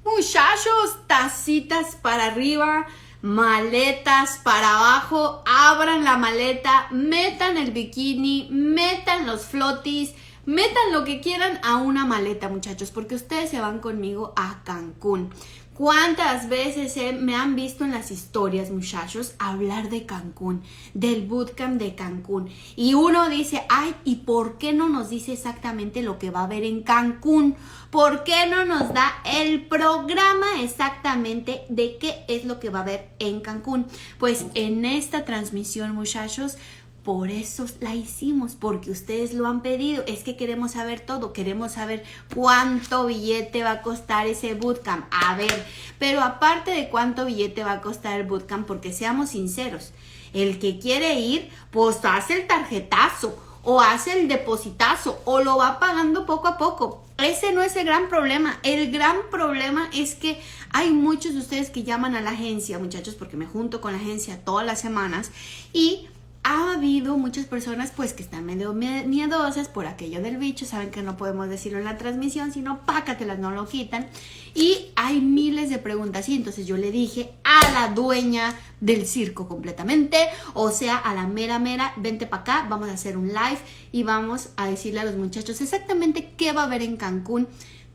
Muchachos, tacitas para arriba, maletas para abajo, abran la maleta, metan el bikini, metan los flotis, metan lo que quieran a una maleta, muchachos, porque ustedes se van conmigo a Cancún. ¿Cuántas veces me han visto en las historias, muchachos, hablar de Cancún, del bootcamp de Cancún? Y uno dice, ay, ¿y por qué no nos dice exactamente lo que va a haber en Cancún? ¿Por qué no nos da el programa exactamente de qué es lo que va a haber en Cancún? Pues en esta transmisión, muchachos, por eso la hicimos, porque ustedes lo han pedido. Es que queremos saber todo, queremos saber cuánto billete va a costar ese bootcamp. A ver, pero aparte de cuánto billete va a costar el bootcamp, porque seamos sinceros, el que quiere ir, pues hace el tarjetazo, o hace el depositazo, o lo va pagando poco a poco. Ese no es el gran problema. El gran problema es que hay muchos de ustedes que llaman a la agencia, muchachos, porque me junto con la agencia todas las semanas, y ha habido muchas personas pues que están medio miedosas por aquello del bicho, saben que no podemos decirlo en la transmisión, sino pácatelas, no lo quitan, y hay miles de preguntas, y entonces yo le dije a la dueña del circo completamente, o sea, a la mera, vente para acá, vamos a hacer un live y vamos a decirle a los muchachos exactamente qué va a haber en Cancún,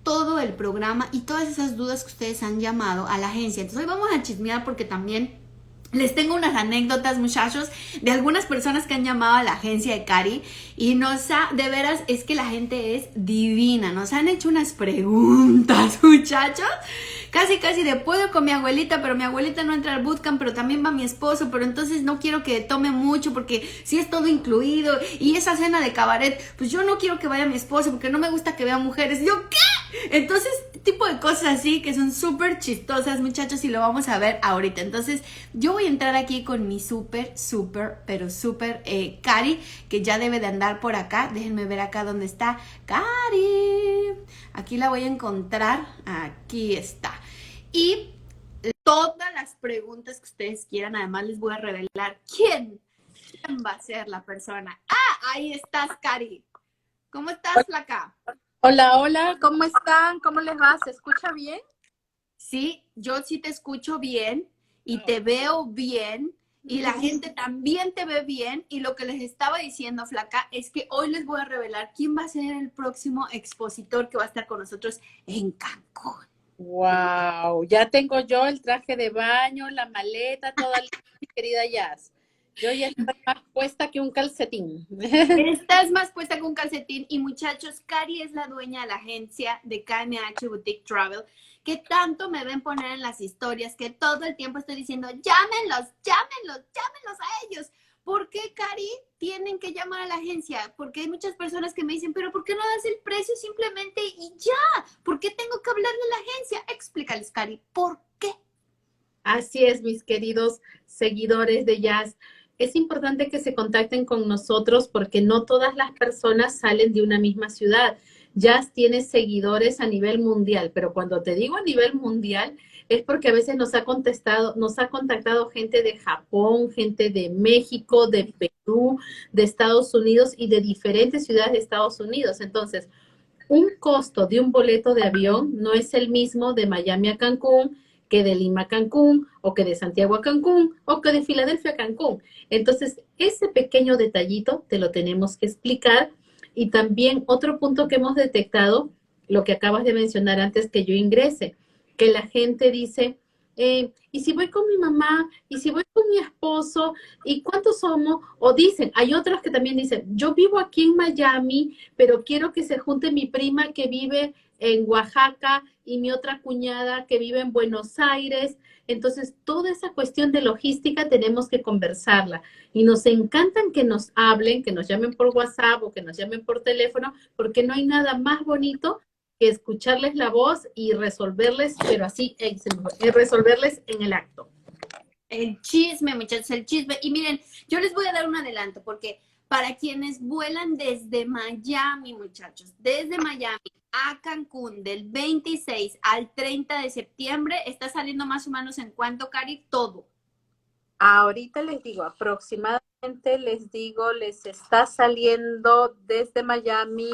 todo el programa y todas esas dudas que ustedes han llamado a la agencia. Entonces hoy vamos a chismear porque también les tengo unas anécdotas, muchachos, de algunas personas que han llamado a la agencia de Cari y de veras, es que la gente es divina. Nos han hecho unas preguntas, muchachos. Casi de puedo con mi abuelita, pero mi abuelita no entra al bootcamp, pero también va mi esposo, pero entonces no quiero que tome mucho porque si es todo incluido y esa cena de cabaret, pues yo no quiero que vaya mi esposo porque no me gusta que vea mujeres. ¿Yo qué? Entonces, tipo de cosas así que son súper chistosas, muchachos, y lo vamos a ver ahorita. Entonces, yo voy a entrar aquí con mi súper Cari, que ya debe de andar por acá. Déjenme ver acá dónde está Cari. Aquí la voy a encontrar. Aquí está. Y todas las preguntas que ustedes quieran, además les voy a revelar quién va a ser la persona. Ahí estás, Cari. ¿Cómo estás, flaca? Hola, hola, ¿cómo están? ¿Cómo les va? ¿Se escucha bien? Sí, yo sí te escucho bien y te veo bien y la gente también te ve bien, y lo que les estaba diciendo, flaca, es que hoy les voy a revelar quién va a ser el próximo expositor que va a estar con nosotros en Cancún. Wow, ya tengo yo el traje de baño, la maleta, toda lista, mi querida Jazz. Yo ya estoy más puesta que un calcetín. Estás más puesta que un calcetín. Y muchachos, Cari es la dueña de la agencia de KMH Boutique Travel, que tanto me ven poner en las historias, que todo el tiempo estoy diciendo, llámenlos a ellos. ¿Por qué, Cari, tienen que llamar a la agencia? Porque hay muchas personas que me dicen, pero ¿por qué no das el precio simplemente y ya? ¿Por qué tengo que hablarle a la agencia? Explícales, Cari, ¿por qué? Así es, mis queridos seguidores de Jazz. Es importante que se contacten con nosotros porque no todas las personas salen de una misma ciudad. Jazz tiene seguidores a nivel mundial, pero cuando te digo a nivel mundial es porque a veces nos ha contactado gente de Japón, gente de México, de Perú, de Estados Unidos y de diferentes ciudades de Estados Unidos. Entonces, un costo de un boleto de avión no es el mismo de Miami a Cancún, que de Lima a Cancún, o que de Santiago a Cancún, o que de Filadelfia a Cancún. Entonces, ese pequeño detallito te lo tenemos que explicar. Y también otro punto que hemos detectado, lo que acabas de mencionar antes que yo ingrese, que la gente dice, ¿y si voy con mi mamá? ¿Y si voy con mi esposo? ¿Y cuántos somos? O dicen, hay otros que también dicen, yo vivo aquí en Miami, pero quiero que se junte mi prima que vive en Oaxaca y mi otra cuñada que vive en Buenos Aires. Entonces, toda esa cuestión de logística tenemos que conversarla. Y nos encantan que nos hablen, que nos llamen por WhatsApp o que nos llamen por teléfono, porque no hay nada más bonito que escucharles la voz y resolverles, pero así, resolverles en el acto. El chisme, muchachos, el chisme. Y miren, yo les voy a dar un adelanto porque para quienes vuelan desde Miami, muchachos, desde Miami a Cancún del 26 al 30 de septiembre, está saliendo más o menos en cuánto, Cari, todo. Ahorita les digo, aproximadamente les digo, les está saliendo desde Miami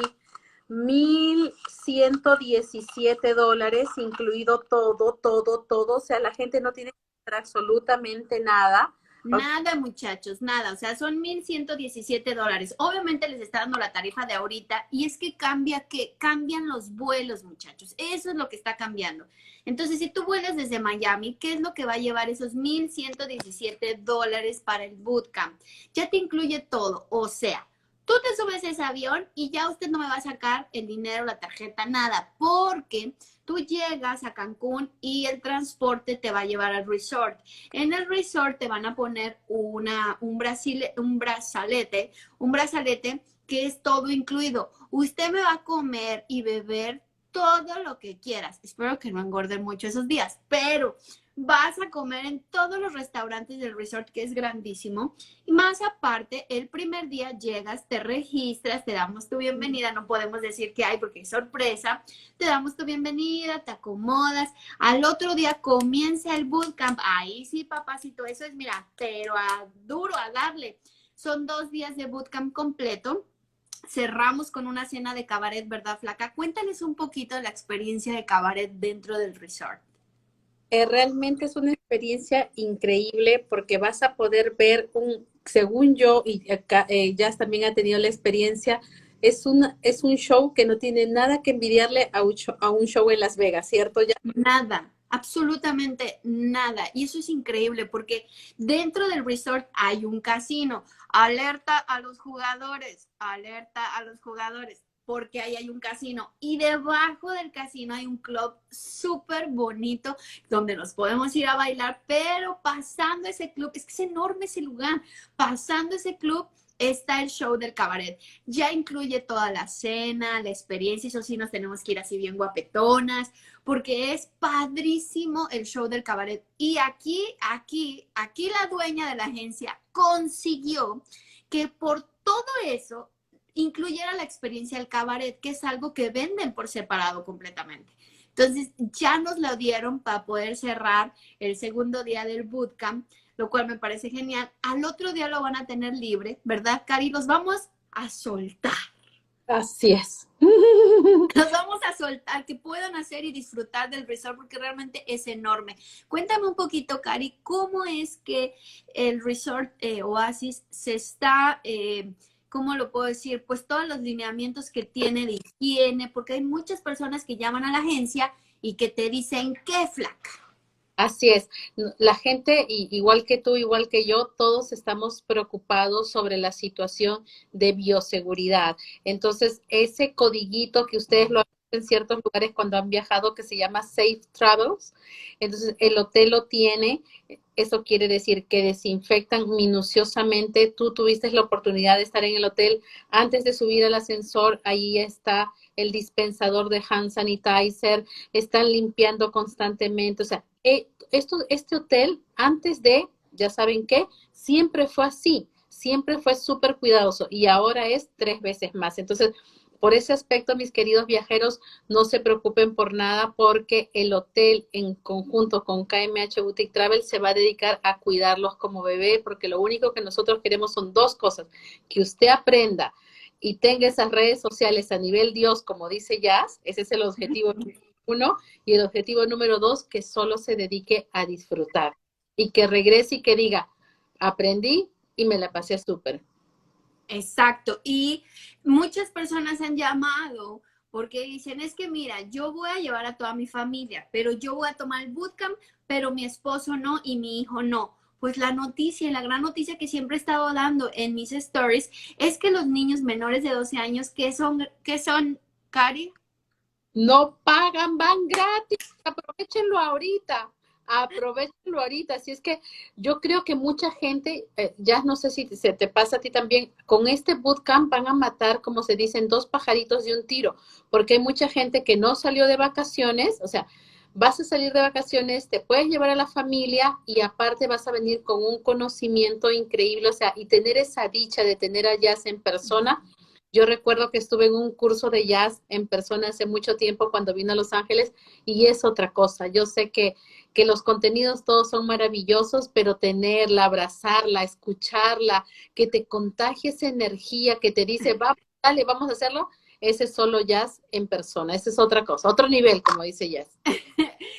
$1,117, incluido todo, todo, todo. O sea, la gente no tiene que hacer absolutamente nada. Nada, muchachos, nada. O sea, son $1,117. Obviamente les está dando la tarifa de ahorita y es que cambian los vuelos, muchachos. Eso es lo que está cambiando. Entonces, si tú vuelas desde Miami, ¿qué es lo que va a llevar esos $1,117 para el bootcamp? Ya te incluye todo. O sea, tú te subes a ese avión y ya usted no me va a sacar el dinero, la tarjeta, nada, porque tú llegas a Cancún y el transporte te va a llevar al resort. En el resort te van a poner un brazalete que es todo incluido. Usted me va a comer y beber todo lo que quieras. Espero que no engorden mucho esos días, pero vas a comer en todos los restaurantes del resort, que es grandísimo. Y más aparte, el primer día llegas, te registras, te damos tu bienvenida. No podemos decir que hay porque es sorpresa. Te damos tu bienvenida, te acomodas. Al otro día comienza el bootcamp. Ahí sí, papacito, eso es, mira, pero a duro, a darle. Son 2 días de bootcamp completo. Cerramos con una cena de cabaret, ¿verdad, Flaca? Cuéntales un poquito de la experiencia de cabaret dentro del resort. Realmente es una experiencia increíble porque vas a poder ver según yo, y acá, Jazz también ha tenido la experiencia, es un show que no tiene nada que envidiarle a un show en Las Vegas, ¿cierto? Nada, absolutamente nada. Y eso es increíble porque dentro del resort hay un casino. Alerta a los jugadores, porque ahí hay un casino. Y debajo del casino hay un club súper bonito donde nos podemos ir a bailar, pero pasando ese club, es que es enorme ese lugar, pasando ese club está el show del cabaret. Ya incluye toda la cena, la experiencia, eso sí nos tenemos que ir así bien guapetonas, porque es padrísimo el show del cabaret. Y aquí la dueña de la agencia consiguió que por todo eso incluyera la experiencia del cabaret, que es algo que venden por separado completamente. Entonces ya nos lo dieron para poder cerrar el segundo día del bootcamp, lo cual me parece genial. Al otro día lo van a tener libre, ¿verdad, Cari? Los vamos a soltar. Así es. Los vamos a soltar, que puedan hacer y disfrutar del resort porque realmente es enorme. Cuéntame un poquito, Cari, ¿cómo es que el resort Oasis se está, ¿cómo lo puedo decir? Pues todos los lineamientos que tiene de higiene, porque hay muchas personas que llaman a la agencia y que te dicen, ¿qué, flaca? Así es. La gente, igual que tú, igual que yo, todos estamos preocupados sobre la situación de bioseguridad. Entonces, ese codiguito que ustedes lo han visto en ciertos lugares cuando han viajado, que se llama Safe Travels, entonces el hotel lo tiene. Eso quiere decir que desinfectan minuciosamente. Tú tuviste la oportunidad de estar en el hotel antes de subir al ascensor. Ahí está el dispensador de hand sanitizer. Están limpiando constantemente. O sea, este hotel, antes de, ya saben qué, siempre fue así, siempre fue súper cuidadoso y ahora es 3 veces más. Entonces, por ese aspecto, mis queridos viajeros, no se preocupen por nada porque el hotel en conjunto con KMH Boutique Travel se va a dedicar a cuidarlos como bebé, porque lo único que nosotros queremos son 2 cosas, que usted aprenda y tenga esas redes sociales a nivel Dios, como dice Jazz, ese es el objetivo número 1, y el objetivo número 2, que solo se dedique a disfrutar y que regrese y que diga, aprendí y me la pasé súper. Exacto. Y muchas personas han llamado porque dicen, es que mira, yo voy a llevar a toda mi familia, pero yo voy a tomar el bootcamp, pero mi esposo no y mi hijo no. Pues la noticia, la gran noticia que siempre he estado dando en mis stories es que los niños menores de 12 años, que son, Cari? No pagan, van gratis, aprovechenlo ahorita. Aprovechenlo ahorita. Así es que yo creo que mucha gente, ya no sé si se te pasa a ti también, con este bootcamp van a matar, como se dicen, 2 pajaritos de un tiro, porque hay mucha gente que no salió de vacaciones, o sea, vas a salir de vacaciones, te puedes llevar a la familia y aparte vas a venir con un conocimiento increíble, o sea, y tener esa dicha de tener a Jazz en persona. Yo recuerdo que estuve en un curso de jazz en persona hace mucho tiempo cuando vine a Los Ángeles y es otra cosa. Yo sé que los contenidos todos son maravillosos, pero tenerla, abrazarla, escucharla, que te contagie esa energía que te dice, va, dale, vamos a hacerlo, ese es solo Jazz en persona, ese es otra cosa, otro nivel, como dice Jazz.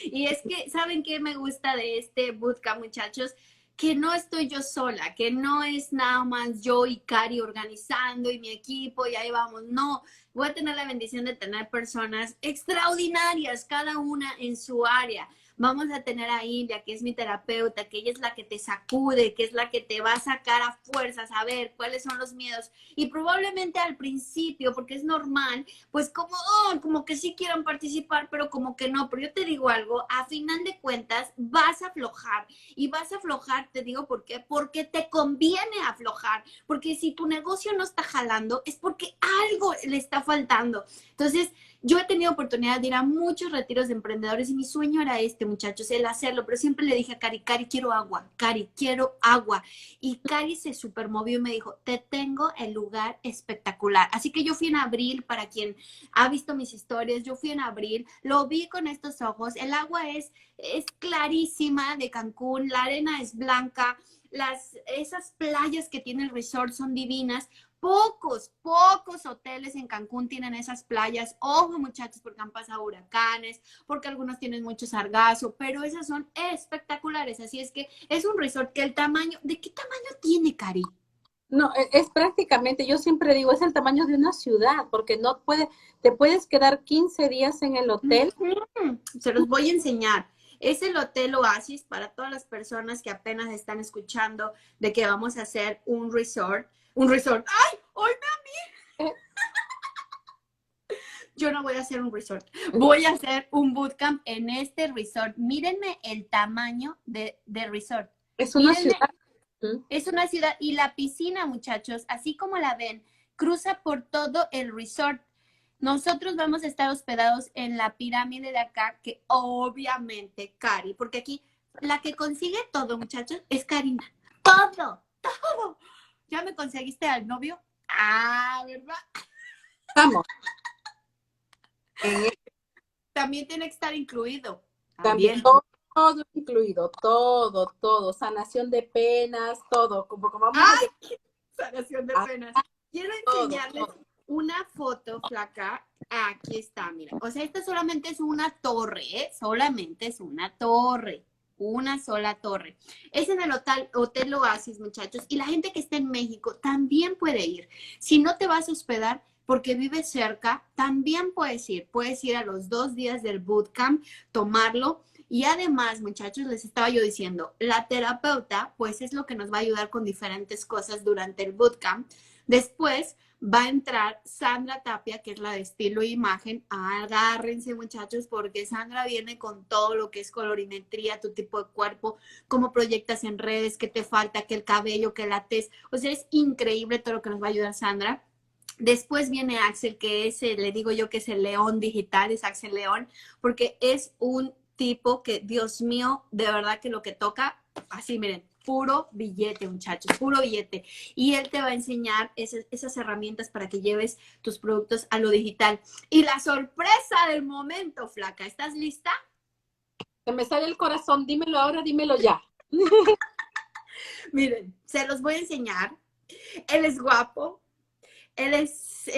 Y es que, ¿saben qué me gusta de este bootcamp, muchachos? Que no estoy yo sola, que no es nada más yo y Cari organizando y mi equipo y ahí vamos. No, voy a tener la bendición de tener personas extraordinarias, cada una en su área. Vamos a tener a India, que es mi terapeuta, que ella es la que te sacude, que es la que te va a sacar a fuerzas a ver cuáles son los miedos. Y probablemente al principio, porque es normal, pues como, como que sí quieran participar, pero como que no. Pero yo te digo algo, a final de cuentas vas a aflojar. Y vas a aflojar, te digo por qué, porque te conviene aflojar. Porque si tu negocio no está jalando, es porque algo le está faltando. Entonces, yo he tenido oportunidad de ir a muchos retiros de emprendedores y mi sueño era este, muchachos, el hacerlo, pero siempre le dije a Cari, Cari, quiero agua, Cari, quiero agua. Y Cari se supermovió y me dijo, te tengo el lugar espectacular. Así que yo fui en abril, para quien ha visto mis historias, yo fui en abril, lo vi con estos ojos, el agua es clarísima de Cancún, la arena es blanca, esas playas que tiene el resort son divinas. Pocos hoteles en Cancún tienen esas playas. Ojo, muchachos, porque han pasado huracanes, porque algunos tienen mucho sargazo, pero esas son espectaculares. Así es que es un resort que el tamaño, ¿de qué tamaño tiene, Cari? No, es prácticamente, yo siempre digo, es el tamaño de una ciudad, porque no puede, te puedes quedar 15 días en el hotel. Se los voy a enseñar. Es el Hotel Oasis para todas las personas que apenas están escuchando de que vamos a hacer un resort. Un resort. ¡Ay! ¡Hoy me a mí! Yo no voy a hacer un resort. Voy a hacer un bootcamp en este resort. Mírenme el tamaño de resort. Es una Mírenme, ciudad. es una ciudad y la piscina, muchachos, así como la ven, cruza por todo el resort. Nosotros vamos a estar hospedados en la pirámide de acá, que obviamente, Cari, porque aquí la que consigue todo, muchachos, es Karina. Todo, todo. ¿Ya me conseguiste al novio? Ah, ¿verdad? Vamos. También tiene que estar incluido. También todo incluido, todo, sanación de penas, todo, como vamos a hacer. Sanación de penas. Quiero enseñarles todo. Una foto, flaca. Aquí está, mira. O sea, esta solamente es una torre, ¿eh? Solamente es una torre. Una sola torre. Es en el Hotel Oasis, muchachos. Y la gente que está en México también puede ir. Si no te vas a hospedar porque vives cerca, también puedes ir. Puedes ir a los 2 días del bootcamp, tomarlo. Y además, muchachos, les estaba yo diciendo, la terapeuta, pues es lo que nos va a ayudar con diferentes cosas durante el bootcamp. Después va a entrar Sandra Tapia, que es la de estilo e imagen. Agárrense, muchachos, porque Sandra viene con todo lo que es colorimetría, tu tipo de cuerpo, cómo proyectas en redes, qué te falta, que el cabello, que la tez. O sea, es increíble todo lo que nos va a ayudar Sandra. Después viene Axel, que es, le digo yo que es el león digital, es Axel León, porque es un tipo que, Dios mío, de verdad que lo que toca, así miren, puro billete, muchachos, puro billete. Y él te va a enseñar esas herramientas para que lleves tus productos a lo digital. Y la sorpresa del momento, flaca, ¿estás lista? Se me sale el corazón, dímelo ahora, dímelo ya. Miren, se los voy a enseñar. Él es guapo, él es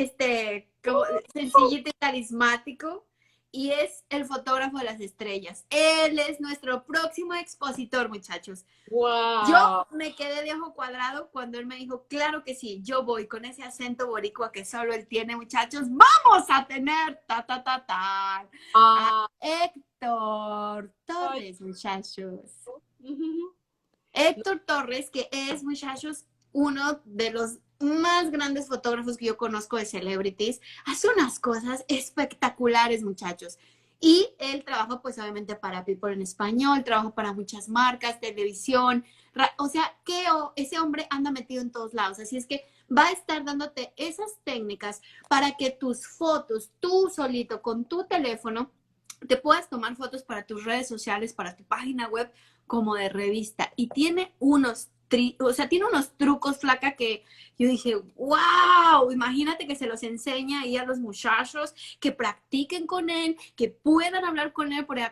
como sencillito y carismático. Y es el fotógrafo de las estrellas. Él es nuestro próximo expositor, muchachos. Wow. Yo me quedé de ojo cuadrado cuando él me dijo, claro que sí, yo voy con ese acento boricua que solo él tiene, muchachos. Vamos a tener a Héctor Torres, muchachos. Héctor Torres, que es, muchachos, uno de los más grandes fotógrafos que yo conozco de celebrities, hace unas cosas espectaculares, muchachos. Y él trabaja, pues, obviamente para People en Español, trabaja para muchas marcas, televisión, o sea, ese hombre anda metido en todos lados. Así es que va a estar dándote esas técnicas para que tus fotos, tú solito, con tu teléfono, te puedas tomar fotos para tus redes sociales, para tu página web, como de revista. Y tiene unos trucos, flaca, que yo dije, wow, imagínate que se los enseña ahí a los muchachos, que practiquen con él, que puedan hablar con él, porque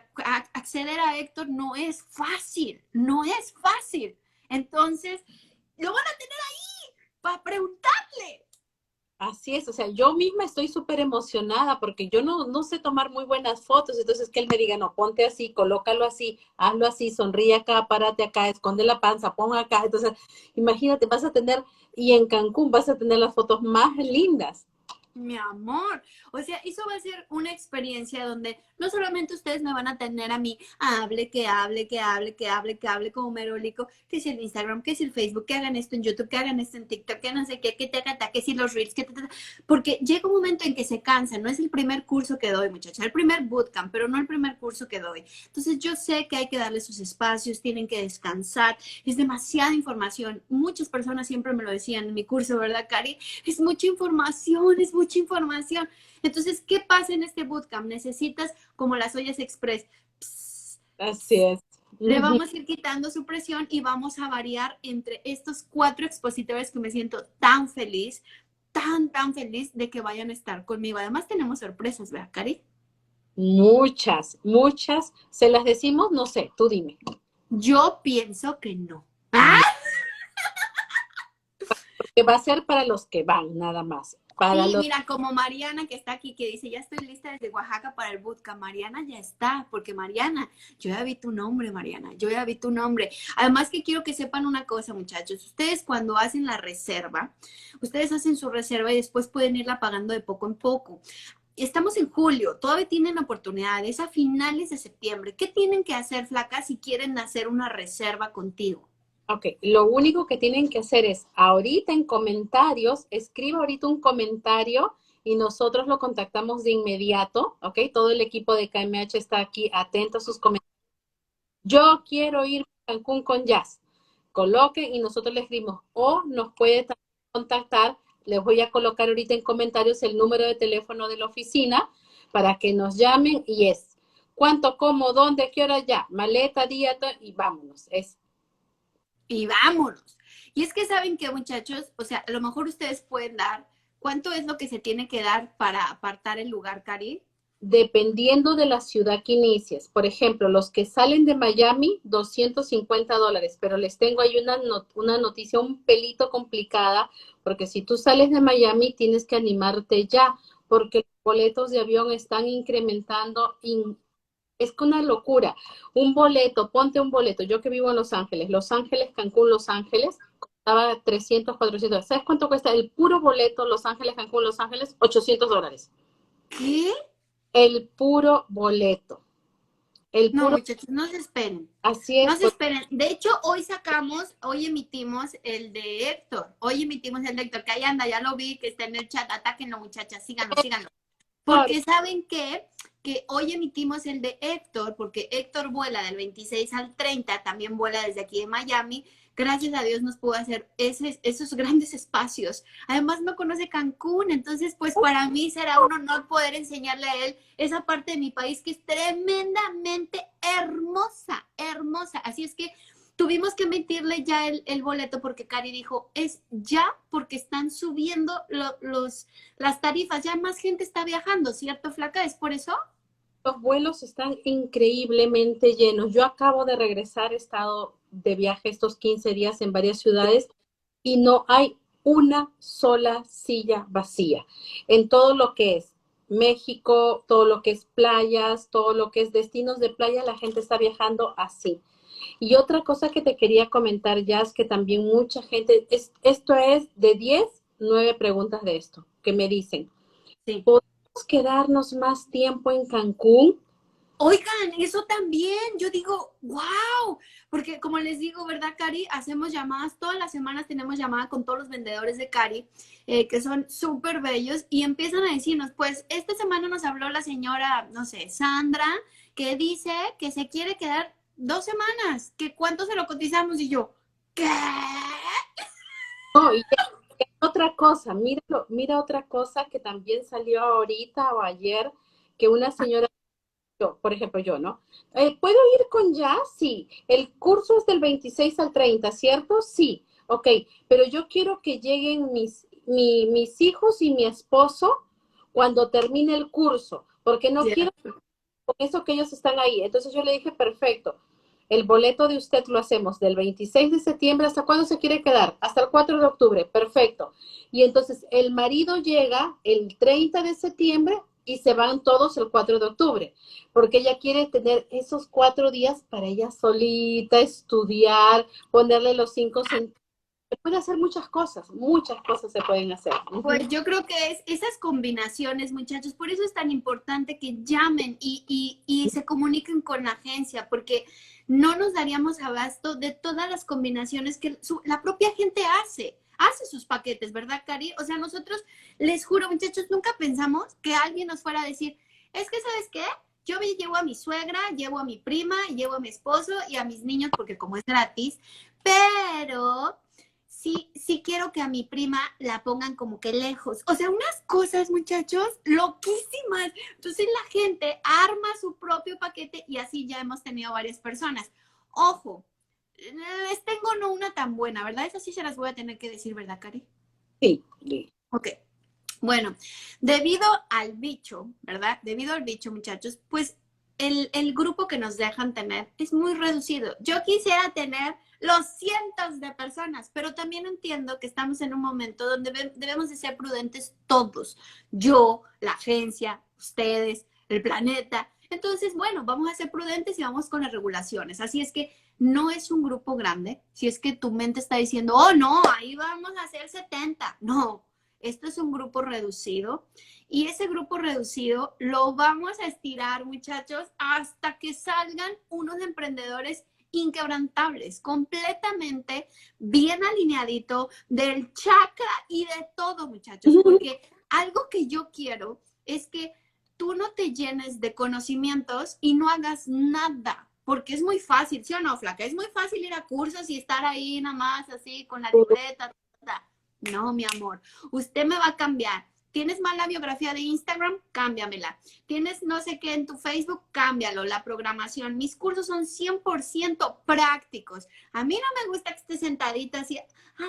acceder a Héctor no es fácil, no es fácil. Entonces, lo van a tener ahí para preguntarle. Así es, o sea, yo misma estoy súper emocionada porque yo no sé tomar muy buenas fotos, entonces que él me diga, no, ponte así, colócalo así, hazlo así, sonríe acá, párate acá, esconde la panza, pon acá, entonces imagínate, vas a tener, y en Cancún vas a tener las fotos más lindas. Mi amor, o sea, eso va a ser una experiencia donde no solamente ustedes me van a tener a mí, hable, que hable, que hable, que hable, que hable como merólico, que si el Instagram, que si el Facebook, que hagan esto en YouTube, que hagan esto en TikTok, que no sé qué, que te haga, que si los Reels, porque llega un momento en que se cansan, no es el primer curso que doy, muchacha, el primer bootcamp, pero no el primer curso que doy. Entonces yo sé que hay que darle sus espacios, tienen que descansar, es demasiada información. Muchas personas siempre me lo decían en mi curso, ¿verdad, Cari? Es mucha información, es mucha información. Entonces, ¿qué pasa en este bootcamp? Necesitas, como las ollas express, pss, Así pss, es. le Ujú. vamos a ir quitando su presión y vamos a variar entre estos 4 expositores que me siento tan feliz, tan feliz de que vayan a estar conmigo. Además, tenemos sorpresas, ¿verdad, Cari? Muchas, muchas, se las decimos, no sé, tú dime. Yo pienso que no. ¡Ah! No, que va a ser para los que van, nada más. Para Sí, los mira, como Mariana que está aquí, que dice, ya estoy lista desde Oaxaca para el bootcamp. Mariana ya está, porque Mariana, yo ya vi tu nombre, Mariana, yo ya vi tu nombre. Además que quiero que sepan una cosa, muchachos. Ustedes cuando hacen la reserva, ustedes hacen su reserva y después pueden irla pagando de poco en poco. Estamos en julio, todavía tienen oportunidades a finales de septiembre. ¿Qué tienen que hacer, flaca, si quieren hacer una reserva contigo? Ok, lo único que tienen que hacer es ahorita en comentarios, escriba ahorita un comentario y nosotros lo contactamos de inmediato, ok, todo el equipo de KMH está aquí atento a sus comentarios. Yo quiero ir a Cancún con Jazz. Coloquen y nosotros les escribimos o nos puede también contactar. Les voy a colocar ahorita en comentarios el número de teléfono de la oficina para que nos llamen y es cuánto, cómo, dónde, qué hora ya, maleta, día y vámonos. Es Y vámonos. Y es que saben que, muchachos, o sea, a lo mejor ustedes pueden dar, ¿cuánto es lo que se tiene que dar para apartar el lugar, Cari? dependiendo de la ciudad que inicies. Por ejemplo, los que salen de Miami, $250, pero les tengo ahí una noticia un pelito complicada, porque si tú sales de Miami tienes que animarte ya, porque los boletos de avión están incrementando. Es una locura. Un boleto, ponte un boleto. Yo que vivo en Los Ángeles, Cancún, Los Ángeles, costaba 300, 400. ¿Sabes cuánto cuesta el puro boleto Los Ángeles, Cancún, Los Ángeles? $800. ¿Qué? El puro boleto. El No, puro, muchachos, no se esperen. así es, No se pues, esperen. De hecho, hoy emitimos el de Héctor. Hoy emitimos el de Héctor, que ahí anda, ya lo vi, que está en el chat. Atáquenlo, muchachas, síganlo, síganlo. Porque saben que hoy emitimos el de Héctor, porque Héctor vuela del 26 al 30, también vuela desde aquí de Miami. Gracias a Dios nos pudo hacer esos grandes espacios. Además no conoce Cancún, entonces pues para mí será un honor poder enseñarle a él esa parte de mi país que es tremendamente hermosa, hermosa. Así es que tuvimos que emitirle ya el boleto porque Cari dijo, es ya porque están subiendo las tarifas, ya más gente está viajando, ¿cierto, flaca? ¿Es por eso? los vuelos están increíblemente llenos. Yo acabo de regresar, he estado de viaje estos 15 días en varias ciudades y no hay una sola silla vacía. En todo lo que es México, todo lo que es playas, todo lo que es destinos de playa, la gente está viajando así. Y otra cosa que te quería comentar, ya es que también mucha gente, esto es de 10 9 preguntas de esto, que me dicen, Sí. ¿podemos quedarnos más tiempo en Cancún? Oigan, eso también, yo digo, wow, porque como les digo, ¿verdad, Cari? Hacemos llamadas, todas las semanas tenemos llamada con todos los vendedores de Cari, que son súper bellos, y empiezan a decirnos, pues esta semana nos habló la señora, no sé, Sandra, que dice que se quiere quedar 2 semanas, que cuánto se lo cotizamos, y yo, ¿qué? No, y otra cosa, mira otra cosa que también salió ahorita o ayer, que una señora, yo, por ejemplo, yo, ¿no? ¿Puedo ir con ya? Sí. El curso es del 26 al 30, ¿cierto? Sí. Ok, pero yo quiero que lleguen mis hijos y mi esposo cuando termine el curso, porque no quiero Cierto. con eso que ellos están ahí. Entonces yo le dije, perfecto. el boleto de usted lo hacemos del 26 de septiembre, ¿hasta cuándo se quiere quedar? Hasta el 4 de octubre, perfecto. Y entonces el marido llega el 30 de septiembre y se van todos el 4 de octubre, porque ella quiere tener esos 4 días para ella solita, estudiar, ponerle los 5 centavos. Se puede hacer muchas cosas se pueden hacer. Pues yo creo que es esas combinaciones, muchachos, por eso es tan importante que llamen y se comuniquen con la agencia, porque no nos daríamos abasto de todas las combinaciones que la propia gente hace sus paquetes, ¿verdad, Cari? O sea, nosotros, les juro, muchachos, nunca pensamos que alguien nos fuera a decir, es que, ¿sabes qué? Yo llevo a mi suegra, llevo a mi prima, llevo a mi esposo y a mis niños, porque como es gratis, pero sí quiero que a mi prima la pongan como que lejos. O sea, unas cosas, muchachos, loquísimas. Entonces la gente arma su propio paquete y así ya hemos tenido varias personas. Ojo, les tengo no una tan buena, ¿verdad? Esas sí se las voy a tener que decir, ¿verdad, Cari? Sí, sí. Ok. Bueno, debido al bicho, ¿verdad? Debido al bicho, muchachos, pues el grupo que nos dejan tener es muy reducido. Yo quisiera tener los cientos de personas, pero también entiendo que estamos en un momento donde debemos de ser prudentes todos. Yo, la agencia, ustedes, el planeta. Entonces, bueno, vamos a ser prudentes y vamos con las regulaciones. Así es que no es un grupo grande. Si es que tu mente está diciendo, oh, no, ahí vamos a hacer 70. No, esto es un grupo reducido y ese grupo reducido lo vamos a estirar, muchachos, hasta que salgan unos emprendedores inquebrantables, completamente bien alineadito del chakra y de todo, muchachos, porque algo que yo quiero es que tú no te llenes de conocimientos y no hagas nada, porque es muy fácil, ¿sí o no, flaca? Es muy fácil ir a cursos y estar ahí nada más así con la libreta. No, mi amor, usted me va a cambiar. ¿Tienes mala biografía de Instagram? Cámbiamela. ¿Tienes no sé qué en tu Facebook? Cámbialo, la programación. Mis cursos son 100% prácticos. A mí no me gusta que esté sentadita así,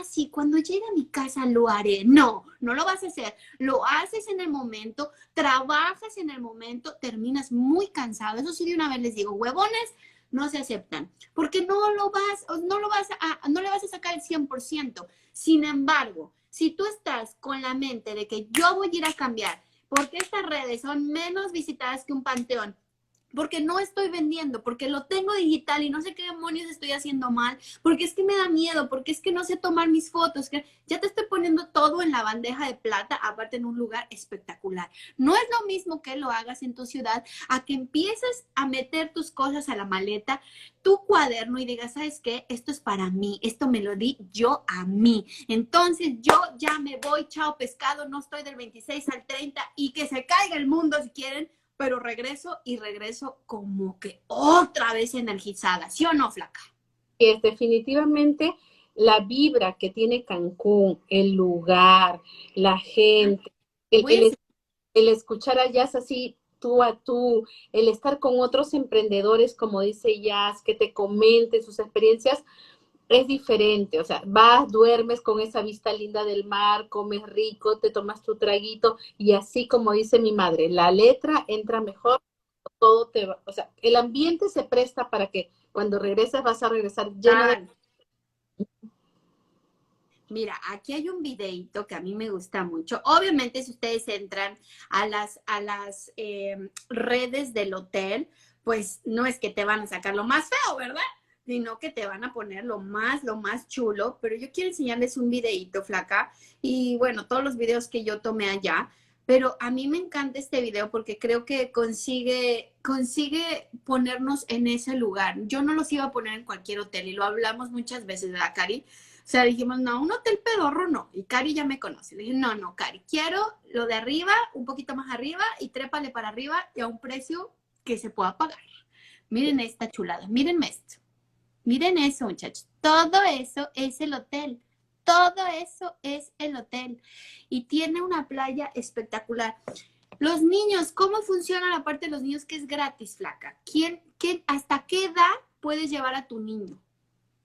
sí, cuando llegue a mi casa lo haré. No, no lo vas a hacer. Lo haces en el momento, trabajas en el momento, terminas muy cansado. Eso sí, de una vez les digo, huevones, no se aceptan, porque no le vas a sacar el 100%. Sin embargo, si tú estás con la mente de que yo voy a ir a cambiar, porque estas redes son menos visitadas que un panteón, porque no estoy vendiendo, porque lo tengo digital y no sé qué demonios estoy haciendo mal, porque es que me da miedo, porque es que no sé tomar mis fotos, que ya te estoy poniendo todo en la bandeja de plata, aparte en un lugar espectacular. No es lo mismo que lo hagas en tu ciudad, a que empieces a meter tus cosas a la maleta, tu cuaderno y digas, ¿sabes qué? Esto es para mí, esto me lo di yo a mí. Entonces yo ya me voy, chao pescado, no estoy del 26 al 30 y que se caiga el mundo si quieren, pero regreso y regreso como que otra vez energizada, ¿sí o no, flaca? Es definitivamente la vibra que tiene Cancún, el lugar, la gente, el escuchar a Jazz así tú a tú, el estar con otros emprendedores, como dice Jazz, que te comenten sus experiencias, es diferente, o sea, vas, duermes con esa vista linda del mar, comes rico, te tomas tu traguito y así como dice mi madre, la letra entra mejor, todo te va, o sea, el ambiente se presta para que cuando regreses vas a regresar lleno de... Mira, aquí hay un videito que a mí me gusta mucho. Obviamente, si ustedes entran a las redes del hotel, pues no es que te van a sacar lo más feo, ¿verdad? Sino que te van a poner lo más chulo. Pero yo quiero enseñarles un videito, flaca. Y bueno, todos los videos que yo tomé allá. Pero a mí me encanta este video porque creo que consigue ponernos en ese lugar. Yo no los iba a poner en cualquier hotel y lo hablamos muchas veces, ¿verdad, Cari? O sea, dijimos, no, un hotel pedorro no. Y Cari ya me conoce. Le dije, no, Cari, quiero lo de arriba, un poquito más arriba y trépale para arriba y a un precio que se pueda pagar. Miren esta chulada, miren esto. Miren eso, muchachos. Todo eso es el hotel. Todo eso es el hotel. Y tiene una playa espectacular. Los niños, ¿cómo funciona la parte de los niños que es gratis, flaca? ¿Hasta qué edad puedes llevar a tu niño?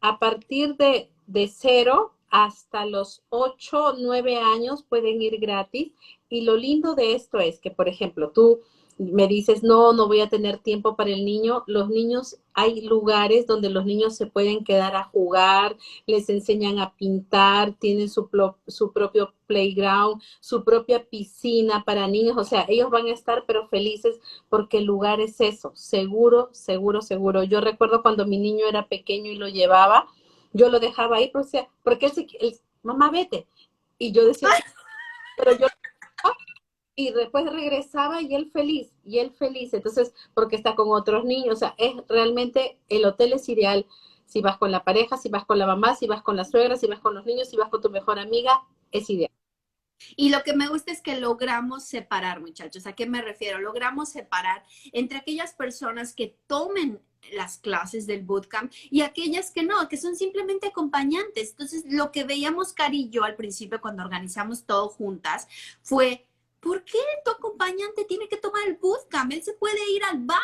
A partir de 0 hasta los 8, 9 años pueden ir gratis. Y lo lindo de esto es que, por ejemplo, tú me dices, no, no voy a tener tiempo para el niño. Los niños, hay lugares donde los niños se pueden quedar a jugar, les enseñan a pintar, tienen su propio playground, su propia piscina para niños. O sea, ellos van a estar pero felices porque el lugar es eso, seguro, seguro, seguro. Yo recuerdo cuando mi niño era pequeño y lo llevaba, yo lo dejaba ahí, porque él, mamá, vete. Y yo decía, pero yo y después regresaba y él feliz, entonces, porque está con otros niños, o sea, es realmente, el hotel es ideal si vas con la pareja, si vas con la mamá, si vas con la suegra, si vas con los niños, si vas con tu mejor amiga, es ideal. Y lo que me gusta es que logramos separar, muchachos. ¿A qué me refiero? Logramos separar entre aquellas personas que tomen las clases del bootcamp y aquellas que no, que son simplemente acompañantes. Entonces, lo que veíamos Cari y yo al principio cuando organizamos todo juntas fue, ¿por qué tu acompañante tiene que tomar el bootcamp? Él se puede ir al bar,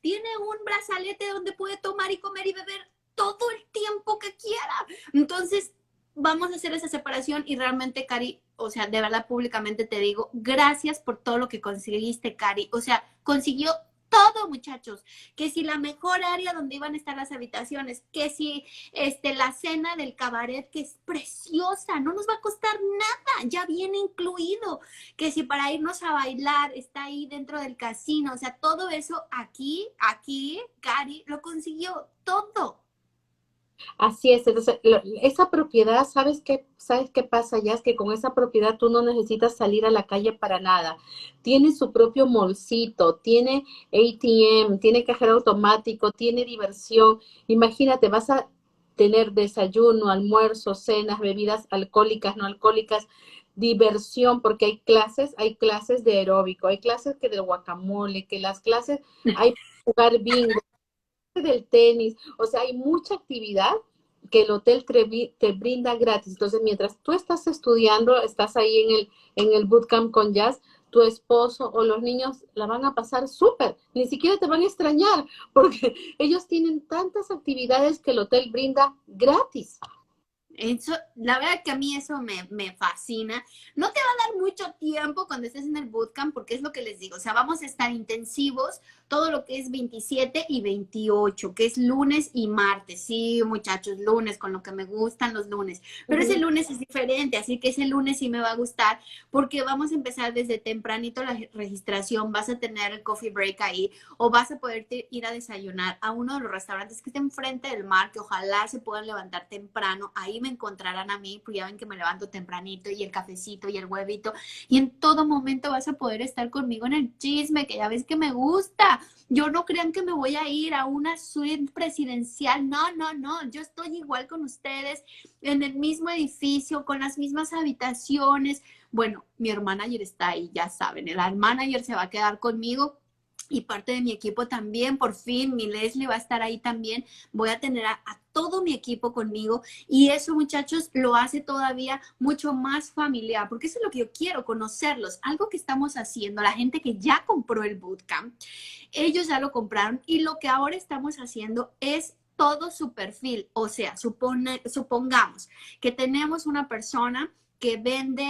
tiene un brazalete donde puede tomar y comer y beber todo el tiempo que quiera. Entonces, vamos a hacer esa separación y realmente, Cari, o sea, de verdad públicamente te digo, gracias por todo lo que conseguiste, Cari. O sea, consiguió todo, muchachos, que si la mejor área donde iban a estar las habitaciones, que si la cena del cabaret, que es preciosa, no nos va a costar nada, ya viene incluido, que si para irnos a bailar está ahí dentro del casino, o sea, todo eso aquí, Cari lo consiguió todo. Así es, entonces esa propiedad, ¿sabes qué pasa ya? Es que con esa propiedad tú no necesitas salir a la calle para nada. Tiene su propio molcito, tiene ATM, tiene cajero automático, tiene diversión. Imagínate, vas a tener desayuno, almuerzo, cenas, bebidas alcohólicas, no alcohólicas, diversión, porque hay clases de aeróbico, hay clases que de guacamole, que las clases, hay jugar bingo, del tenis, o sea, hay mucha actividad que el hotel te brinda gratis. Entonces, mientras tú estás estudiando, estás ahí en el bootcamp con Jazz, tu esposo o los niños la van a pasar súper, ni siquiera te van a extrañar, porque ellos tienen tantas actividades que el hotel brinda gratis. Eso, la verdad que a mí eso me fascina. No te va a dar mucho tiempo cuando estés en el bootcamp, porque es lo que les digo. O sea, vamos a estar intensivos todo lo que es 27 y 28, que es lunes y martes. Sí, muchachos, lunes, con lo que me gustan los lunes. Pero ese lunes es diferente, así que ese lunes sí me va a gustar, porque vamos a empezar desde tempranito la registración. Vas a tener el coffee break ahí, o vas a poder ir a desayunar a uno de los restaurantes que está enfrente del mar, que ojalá se puedan levantar temprano. Ahí me encontrarán a mí, pues ya ven que me levanto tempranito y el cafecito y el huevito, y en todo momento vas a poder estar conmigo en el chisme, que ya ves que me gusta. Yo no crean que me voy a ir a una suite presidencial, no, no, no, yo estoy igual con ustedes, en el mismo edificio, con las mismas habitaciones. Bueno, mi hermana ayer está ahí, ya saben, el manager se va a quedar conmigo y parte de mi equipo también, por fin, mi Leslie va a estar ahí también, voy a tener a todo mi equipo conmigo y eso, muchachos, lo hace todavía mucho más familiar, porque eso es lo que yo quiero, conocerlos, algo que estamos haciendo, la gente que ya compró el bootcamp, ellos ya lo compraron y lo que ahora estamos haciendo es todo su perfil, o sea, supongamos que tenemos una persona que vende,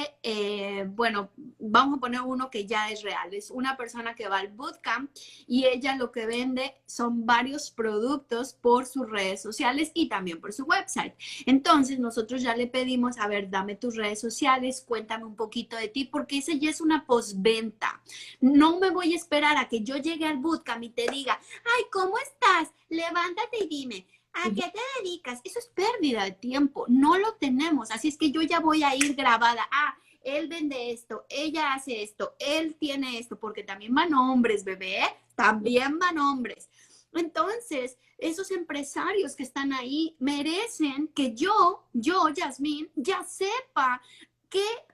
bueno, vamos a poner uno que ya es real, es una persona que va al bootcamp y ella lo que vende son varios productos por sus redes sociales y también por su website. Entonces nosotros ya le pedimos, a ver, dame tus redes sociales, cuéntame un poquito de ti, porque esa ya es una postventa. No me voy a esperar a que yo llegue al bootcamp y te diga, ay, ¿cómo estás? Levántate y dime, ¿a qué te dedicas? Eso es pérdida de tiempo, no lo tenemos, así es que yo ya voy a ir grabada. Ah, él vende esto, ella hace esto, él tiene esto, porque también van hombres, bebé, también van hombres. Entonces, esos empresarios que están ahí merecen que yo, Yasmín, ya sepa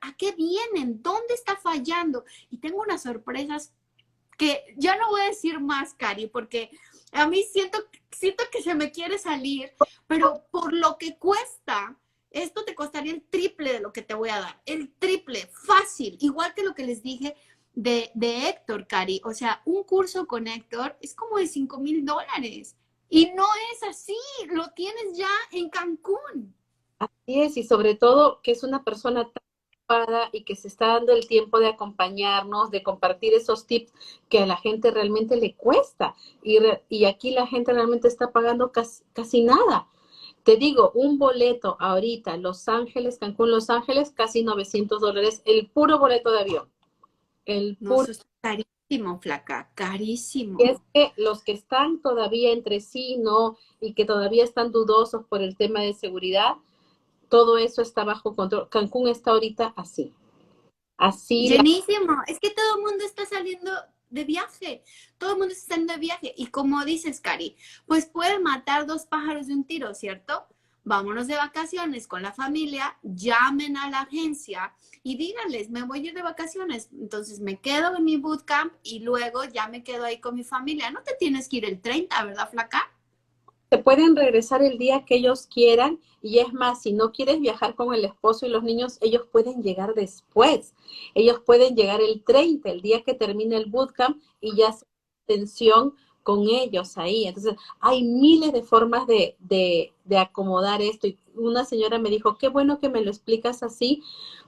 a qué vienen, dónde está fallando. Y tengo unas sorpresas que ya no voy a decir más, Cari, porque a mí siento que se me quiere salir, pero por lo que cuesta, esto te costaría el triple de lo que te voy a dar, el triple, fácil, igual que lo que les dije de Héctor, Cari. O sea, un curso con Héctor es como de $5,000 y no es así, lo tienes ya en Cancún. Así es, y sobre todo que es una persona ocupada y que se está dando el tiempo de acompañarnos, de compartir esos tips que a la gente realmente le cuesta. Y aquí la gente realmente está pagando casi nada. Te digo, un boleto ahorita, Los Ángeles, Cancún, Los Ángeles, casi $900, el puro boleto de avión. El No, puro. eso es carísimo, flaca, Y es carísimo. que los que están todavía entre sí, no, y que todavía están dudosos por el tema de seguridad, todo eso está bajo control. Cancún está ahorita así. Así la. Llenísimo. Es que todo el mundo está saliendo de viaje. Todo el mundo está saliendo de viaje. Y como dices, Cari, pues pueden matar dos pájaros de un tiro, ¿cierto? Vámonos de vacaciones con la familia, llamen a la agencia y díganles, me voy a ir de vacaciones. Entonces me quedo en mi bootcamp y luego ya me quedo ahí con mi familia. No te tienes que ir el 30, ¿verdad, flaca? Se pueden regresar el día que ellos quieran y es más, si no quieres viajar con el esposo y los niños, ellos pueden llegar después. Ellos pueden llegar el 30, el día que termine el bootcamp y ya hacer atención con ellos ahí. Entonces, hay miles de formas de acomodar esto. Y una señora me dijo, qué bueno que me lo explicas así,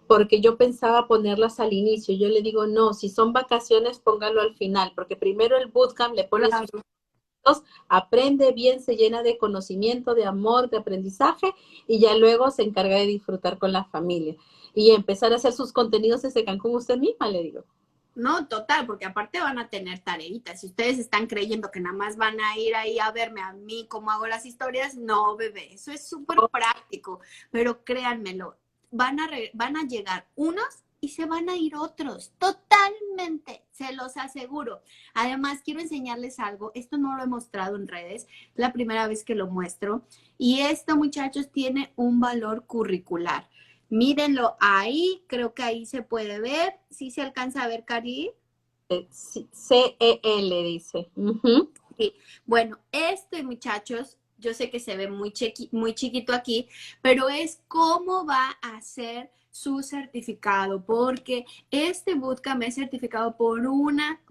porque yo pensaba ponerlas al inicio. Yo le digo, no, si son vacaciones, póngalo al final, porque primero el bootcamp le pone sus Claro. aprende bien, se llena de conocimiento, de amor, de aprendizaje y ya luego se encarga de disfrutar con la familia y empezar a hacer sus contenidos desde Cancún usted misma, le digo. No, total, porque aparte van a tener tareitas. Si ustedes están creyendo que nada más van a ir ahí a verme a mí cómo hago las historias, no, bebé, eso es súper práctico. Pero créanmelo, van a llegar unos y se van a ir otros. Totalmente, se los aseguro. Además, quiero enseñarles algo. Esto no lo he mostrado en redes, es la primera vez que lo muestro. Y esto, muchachos, tiene un valor curricular. Mírenlo ahí, creo que ahí se puede ver. ¿Sí se alcanza a ver, Cari? CEL dice. Uh-huh. Sí. Bueno, este, muchachos, yo sé que se ve muy chiquito aquí, pero es cómo va a ser su certificado, porque este bootcamp es certificado por una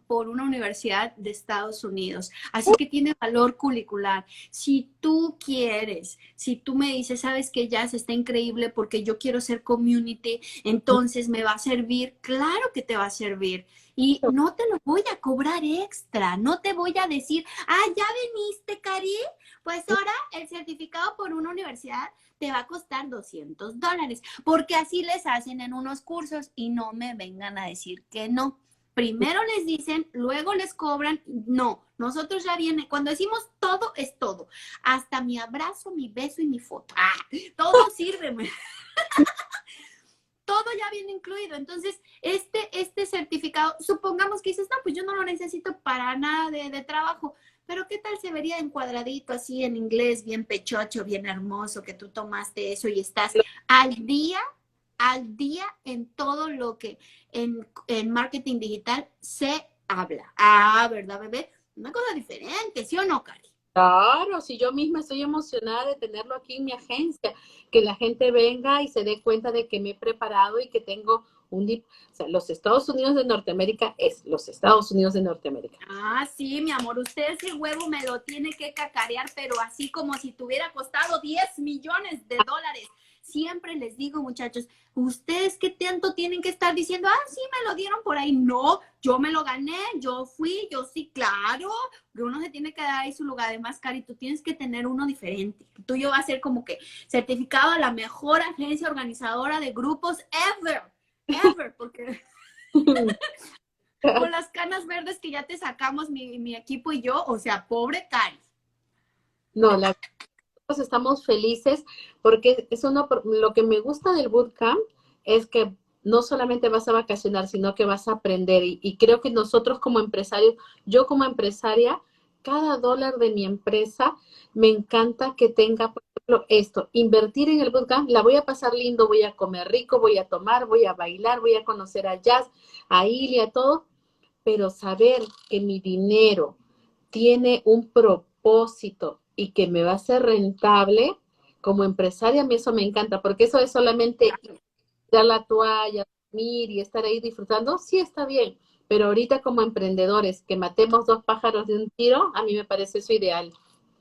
universidad de Estados Unidos, así que tiene valor curricular. Si tú quieres, si tú me dices, sabes que ya está increíble porque yo quiero ser community, entonces me va a servir, claro que te va a servir. Y no te lo voy a cobrar extra, no te voy a decir, ah, ya viniste, Cari, pues ahora el certificado por una universidad te va a costar $200, porque así les hacen en unos cursos y no me vengan a decir que no. Primero les dicen, luego les cobran. No, nosotros ya viene, cuando decimos todo es todo, hasta mi abrazo, mi beso y mi foto. Ah, todo sirve. Todo ya viene incluido. Entonces, este certificado, supongamos que dices, no, pues yo no lo necesito para nada de trabajo, pero ¿qué tal se vería encuadradito así en inglés, bien pechocho, bien hermoso, que tú tomaste eso y estás al día en todo lo que en marketing digital se habla? Ah, ¿verdad, bebé? Una cosa diferente, ¿sí o no, Cari? Claro, si yo misma estoy emocionada de tenerlo aquí en mi agencia, que la gente venga y se dé cuenta de que me he preparado y que tengo o sea, los Estados Unidos de Norteamérica es los Estados Unidos de Norteamérica. Ah, sí, mi amor, usted ese huevo me lo tiene que cacarear, pero así como si tuviera costado 10 millones de dólares. Siempre les digo, muchachos, ustedes qué tanto tienen que estar diciendo, ah, sí, me lo dieron por ahí. No, yo me lo gané, yo fui, yo sí, claro, que uno se tiene que dar ahí su lugar. Además, Cari, tú tienes que tener uno diferente. El tuyo va a ser como que certificado a la mejor agencia organizadora de grupos ever, porque con las canas verdes que ya te sacamos mi equipo y yo, o sea, pobre Cari. No, estamos felices porque lo que me gusta del bootcamp es que no solamente vas a vacacionar, sino que vas a aprender. Y creo que nosotros como empresarios, yo como empresaria, cada dólar de mi empresa me encanta que tenga, por ejemplo, esto, invertir en el bootcamp, la voy a pasar lindo, voy a comer rico, voy a tomar, voy a bailar, voy a conocer a Jazz, a Ilia, a todo, pero saber que mi dinero tiene un propósito y que me va a ser rentable, como empresaria, a mí eso me encanta, porque eso es solamente dar la toalla, dormir y estar ahí disfrutando, sí está bien, pero ahorita como emprendedores, que matemos dos pájaros de un tiro, a mí me parece eso ideal.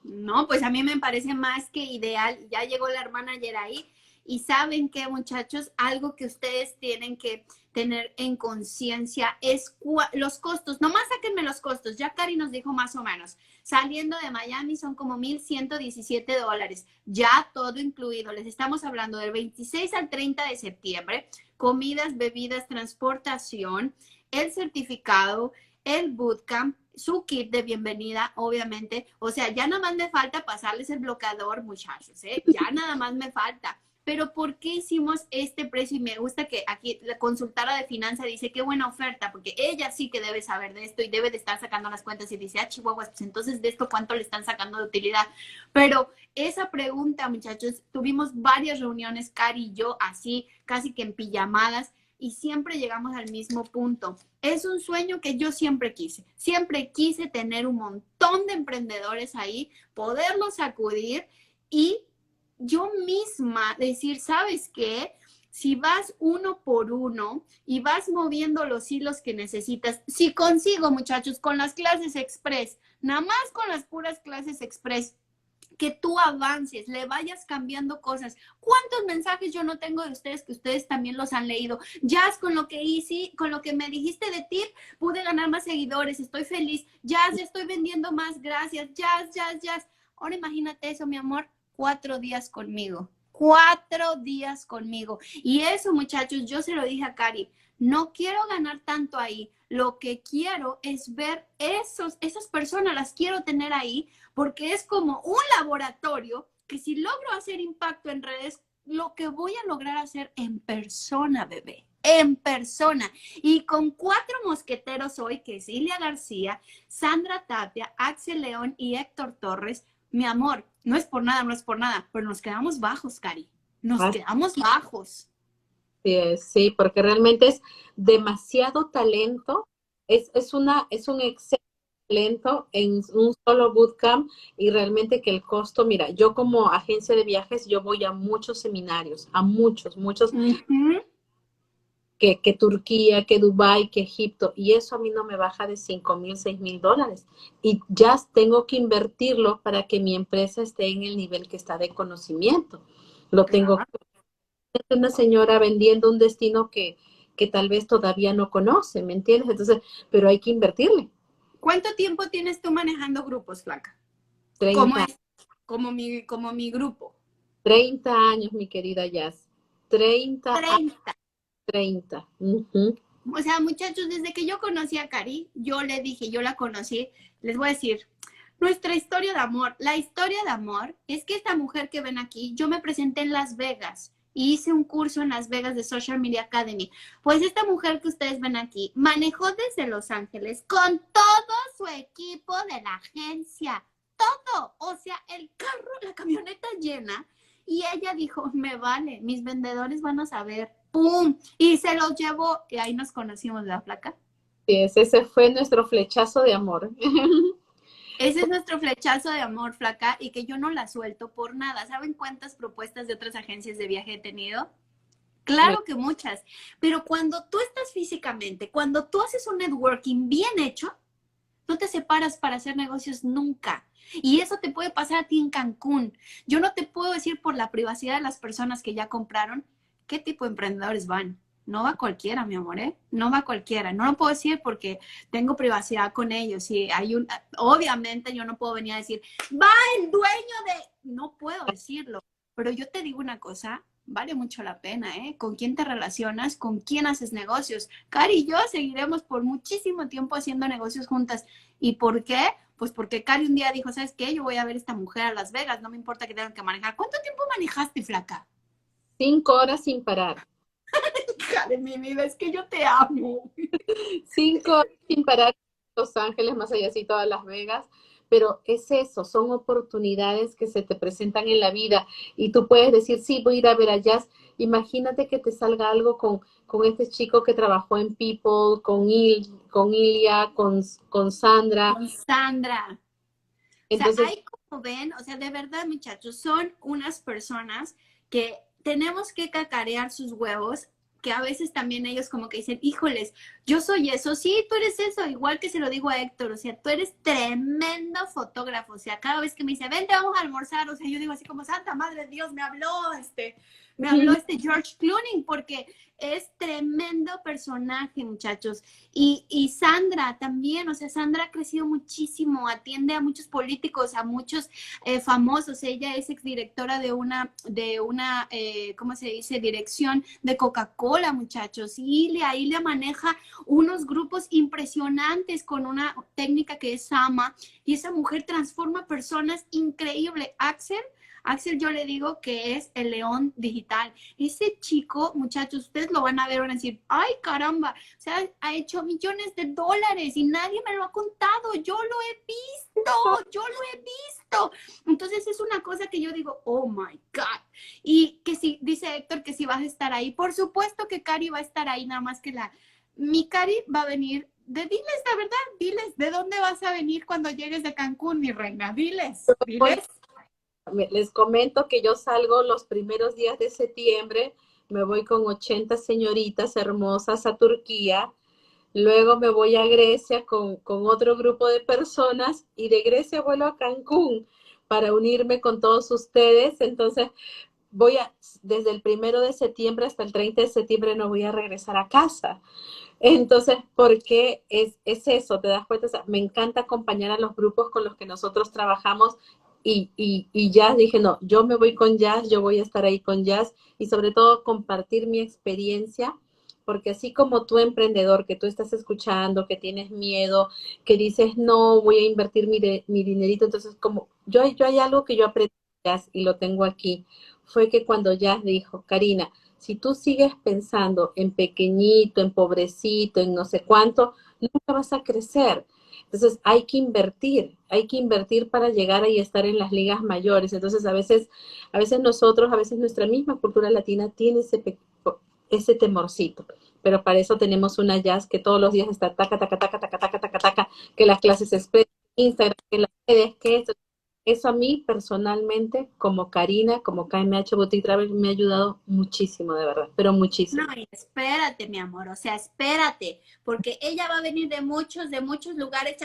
No, pues a mí me parece más que ideal. Ya llegó la hermana ayer ahí Y saben que, muchachos, algo que ustedes tienen que tener en conciencia es los costos. Nomás sáquenme los costos. Ya Cari nos dijo más o menos. Saliendo de Miami son como $1,117. Ya todo incluido. Les estamos hablando del 26 al 30 de septiembre. Comidas, bebidas, transportación, el certificado, el bootcamp, su kit de bienvenida, obviamente. O sea, ya nada más me falta pasarles el bloqueador, muchachos, ¿eh? Ya nada más me falta. Pero ¿por qué hicimos este precio? Y me gusta que aquí la consultora de finanzas dice, qué buena oferta, porque ella sí que debe saber de esto y debe de estar sacando las cuentas y dice, ah, chihuahuas, pues entonces de esto cuánto le están sacando de utilidad. Pero esa pregunta, muchachos, tuvimos varias reuniones, Cari y yo, así, casi que en pijamadas, y siempre llegamos al mismo punto. Es un sueño que yo siempre quise tener un montón de emprendedores ahí, poderlos acudir y yo misma decir, ¿sabes qué? Si vas uno por uno y vas moviendo los hilos que necesitas, si consigo, muchachos, con las clases express, nada más con las puras clases express, que tú avances, le vayas cambiando cosas. ¿Cuántos mensajes yo no tengo de ustedes que ustedes también los han leído? Jazz, con lo que hice, con lo que me dijiste de tip, pude ganar más seguidores, estoy feliz. Jazz, ya estoy vendiendo más, gracias. Jazz. Ahora imagínate eso, mi amor, 4 días conmigo. 4 días conmigo. Y eso, muchachos, yo se lo dije a Cari, no quiero ganar tanto ahí. Lo que quiero es ver esas personas, las quiero tener ahí, porque es como un laboratorio que si logro hacer impacto en redes, lo que voy a lograr hacer en persona, bebé, en persona. Y con 4 mosqueteros hoy, que es Ilia García, Sandra Tapia, Axel León y Héctor Torres, mi amor, no es por nada, pero nos quedamos bajos, Cari, nos quedamos bajos. Sí, porque realmente es demasiado talento, es un excelente talento en un solo bootcamp y realmente que el costo, mira, yo como agencia de viajes, yo voy a muchos seminarios, a muchos, que Turquía, que Dubái, que Egipto, y eso a mí no me baja de $5,000, $6,000. Y ya tengo que invertirlo para que mi empresa esté en el nivel que está de conocimiento. Lo tengo que una señora vendiendo un destino que tal vez todavía no conoce, ¿me entiendes? Entonces, pero hay que invertirle. ¿Cuánto tiempo tienes tú manejando grupos, flaca? 30. Como mi grupo. 30 años, mi querida Jazz. 30 años. 30. O sea, muchachos, desde que yo conocí a Cari, yo le dije, yo la conocí, les voy a decir, nuestra historia de amor. La historia de amor es que esta mujer que ven aquí, yo me presenté en Las Vegas y hice un curso en Las Vegas de Social Media Academy. Pues esta mujer que ustedes ven aquí manejó desde Los Ángeles con todo su equipo de la agencia. Todo. O sea, el carro, la camioneta llena. Y ella dijo, me vale, mis vendedores van a saber. ¡Pum! Y se los llevó. Y ahí nos conocimos, ¿la flaca? Sí, ese fue nuestro flechazo de amor. Ese es nuestro flechazo de amor, flaca, y que yo no la suelto por nada. ¿Saben cuántas propuestas de otras agencias de viaje he tenido? Claro que muchas, pero cuando tú estás físicamente, cuando tú haces un networking bien hecho, no te separas para hacer negocios nunca. Y eso te puede pasar a ti en Cancún. Yo no te puedo decir por la privacidad de las personas que ya compraron qué tipo de emprendedores van. No va cualquiera, mi amor, ¿eh? No va cualquiera. No lo puedo decir porque tengo privacidad con ellos. Y obviamente yo no puedo venir a decir, va el dueño de... No puedo decirlo. Pero yo te digo una cosa, vale mucho la pena, ¿eh? Con quién te relacionas, con quién haces negocios. Cari y yo seguiremos por muchísimo tiempo haciendo negocios juntas. ¿Y por qué? Pues porque Cari un día dijo, ¿sabes qué? Yo voy a ver a esta mujer a Las Vegas, no me importa que tengan que manejar. ¿Cuánto tiempo manejaste, flaca? 5 horas sin parar. Hija de mi vida, es que yo te amo. 5 horas sin parar en Los Ángeles, más allá sí todas Las Vegas. Pero es eso, son oportunidades que se te presentan en la vida y tú puedes decir, sí, voy a ir a ver a Jazz. Imagínate que te salga algo con este chico que trabajó en People, con Ilia, con Sandra. Con Sandra. Entonces, o sea, ahí como ven, o sea, de verdad, muchachos, son unas personas que tenemos que cacarear sus huevos, que a veces también ellos como que dicen, híjoles, yo soy eso, sí, tú eres eso, igual que se lo digo a Héctor, o sea, tú eres tremendo fotógrafo, o sea, cada vez que me dice, vente, vamos a almorzar, o sea, yo digo así como, Santa Madre de Dios, me habló, me habló George Clooney, porque es tremendo personaje, muchachos. Y Sandra también, o sea, Sandra ha crecido muchísimo, atiende a muchos políticos, a muchos famosos. Ella es exdirectora de una ¿cómo se dice? Dirección de Coca-Cola, muchachos. Y Ilia maneja unos grupos impresionantes con una técnica que es Sama, y esa mujer transforma personas increíble. Axel, yo le digo que es el león digital. Ese chico, muchachos, ustedes lo van a ver, van a decir, ay, caramba, o sea, ha hecho millones de dólares y nadie me lo ha contado. Yo lo he visto. Entonces es una cosa que yo digo, oh my God. Y que si, dice Héctor que si vas a estar ahí, por supuesto que Cari va a estar ahí, nada más que mi Cari va a venir. Diles la verdad, diles, ¿de dónde vas a venir cuando llegues de Cancún, mi reina? Diles. Les comento que yo salgo los primeros días de septiembre, me voy con 80 señoritas hermosas a Turquía, luego me voy a Grecia con otro grupo de personas y de Grecia vuelo a Cancún para unirme con todos ustedes. Entonces desde el 1 de septiembre hasta el 30 de septiembre no voy a regresar a casa. Entonces, porque es eso, te das cuenta, o sea, me encanta acompañar a los grupos con los que nosotros trabajamos y Jazz, dije, no, yo me voy con Jazz, yo voy a estar ahí con Jazz y sobre todo compartir mi experiencia, porque así como tú emprendedor, que tú estás escuchando, que tienes miedo, que dices, no, voy a invertir mi dinerito, entonces como yo hay algo que yo aprendí de Jazz y lo tengo aquí, fue que cuando Jazz dijo, Karina, si tú sigues pensando en pequeñito, en pobrecito, en no sé cuánto, nunca vas a crecer. Entonces hay que invertir para llegar ahí y estar en las ligas mayores. Entonces a veces nosotros, a veces nuestra misma cultura latina tiene ese temorcito. Pero para eso tenemos una Jazz que todos los días está taca, taca, taca, taca, taca, taca, taca, que las clases express, Instagram, que las redes, que eso a mí personalmente, como Karina, como KMH Boutique Travel, me ha ayudado muchísimo, de verdad, pero muchísimo. No, y espérate, mi amor, o sea, espérate, porque ella va a venir de muchos lugares,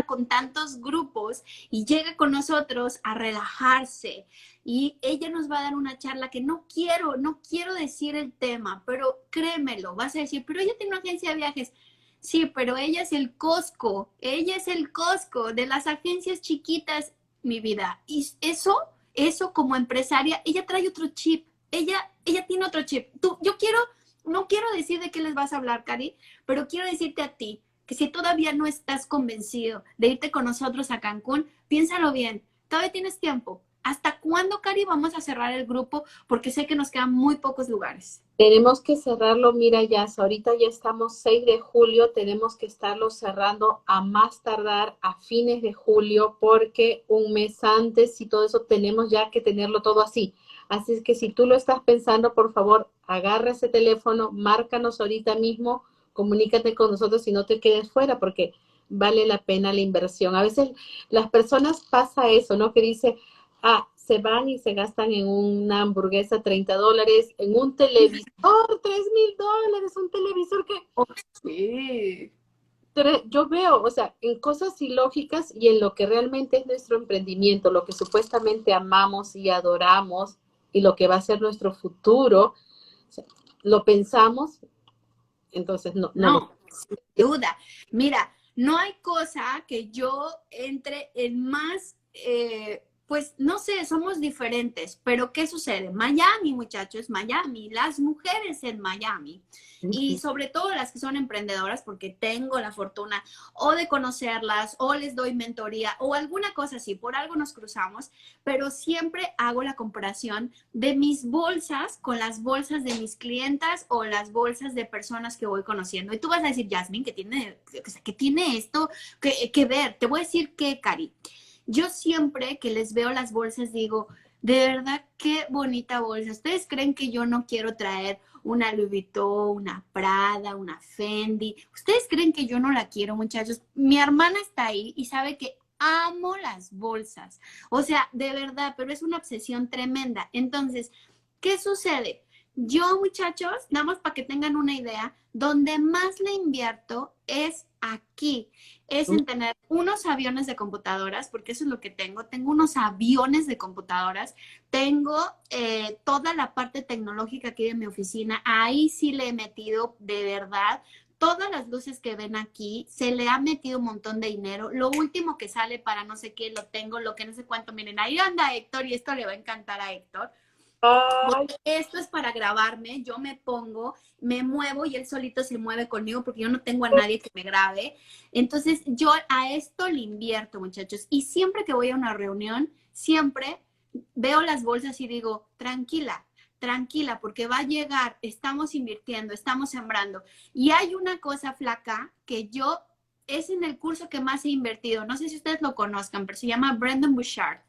con tantos grupos, y llega con nosotros a relajarse, y ella nos va a dar una charla que no quiero decir el tema, pero créemelo, vas a decir, pero ella tiene una agencia de viajes. Sí, pero ella es el Costco de las agencias chiquitas, mi vida. Y eso como empresaria, ella trae otro chip, ella tiene otro chip. No quiero decir de qué les vas a hablar, Cari, pero quiero decirte a ti que si todavía no estás convencido de irte con nosotros a Cancún, piénsalo bien, todavía tienes tiempo. ¿Hasta cuándo, Cari, vamos a cerrar el grupo? Porque sé que nos quedan muy pocos lugares. Tenemos que cerrarlo, mira, ya ahorita ya estamos 6 de julio, tenemos que estarlo cerrando a más tardar a fines de julio, porque un mes antes y todo eso tenemos ya que tenerlo todo así. Así es que si tú lo estás pensando, por favor, agarra ese teléfono, márcanos ahorita mismo, comunícate con nosotros y no te quedes fuera, porque vale la pena la inversión. A veces las personas pasa eso, ¿no? Que dice, se van y se gastan en una hamburguesa $30, en un televisor $3,000, un televisor que... Sí. Yo veo, o sea, en cosas ilógicas y en lo que realmente es nuestro emprendimiento, lo que supuestamente amamos y adoramos y lo que va a ser nuestro futuro, o sea, lo pensamos, entonces no. Sin duda. Mira, no hay cosa que yo entre en más, pues no sé, somos diferentes, pero ¿qué sucede? Miami, muchachos, Miami, las mujeres en Miami, y sobre todo las que son emprendedoras, porque tengo la fortuna o de conocerlas, o les doy mentoría, o alguna cosa así, por algo nos cruzamos, pero siempre hago la comparación de mis bolsas con las bolsas de mis clientas o las bolsas de personas que voy conociendo. Y tú vas a decir, Jasmine, ¿qué tiene esto que ver? Te voy a decir que, Cari, yo siempre que les veo las bolsas digo, de verdad, qué bonita bolsa. ¿Ustedes creen que yo no quiero traer una Louis Vuitton, una Prada, una Fendi? ¿Ustedes creen que yo no la quiero, muchachos? Mi hermana está ahí y sabe que amo las bolsas. O sea, de verdad, pero es una obsesión tremenda. Entonces, ¿qué sucede? Yo, muchachos, nada más para que tengan una idea, donde más le invierto es aquí, es en tener unos aviones de computadoras, porque eso es lo que tengo. Tengo unos aviones de computadoras, tengo toda la parte tecnológica aquí de mi oficina, ahí sí le he metido de verdad. Todas las luces que ven aquí, se le ha metido un montón de dinero. Lo último que sale para no sé qué, lo tengo, lo que no sé cuánto. Miren, ahí anda Héctor y esto le va a encantar a Héctor. Ay, Esto es para grabarme, yo me pongo, me muevo y él solito se mueve conmigo porque yo no tengo a nadie que me grabe. Entonces yo a esto le invierto, muchachos. Y siempre que voy a una reunión, siempre veo las bolsas y digo, tranquila, tranquila, porque va a llegar, estamos invirtiendo, estamos sembrando. Y hay una cosa flaca que yo, es en el curso que más he invertido, no sé si ustedes lo conozcan, pero se llama Brendon Burchard.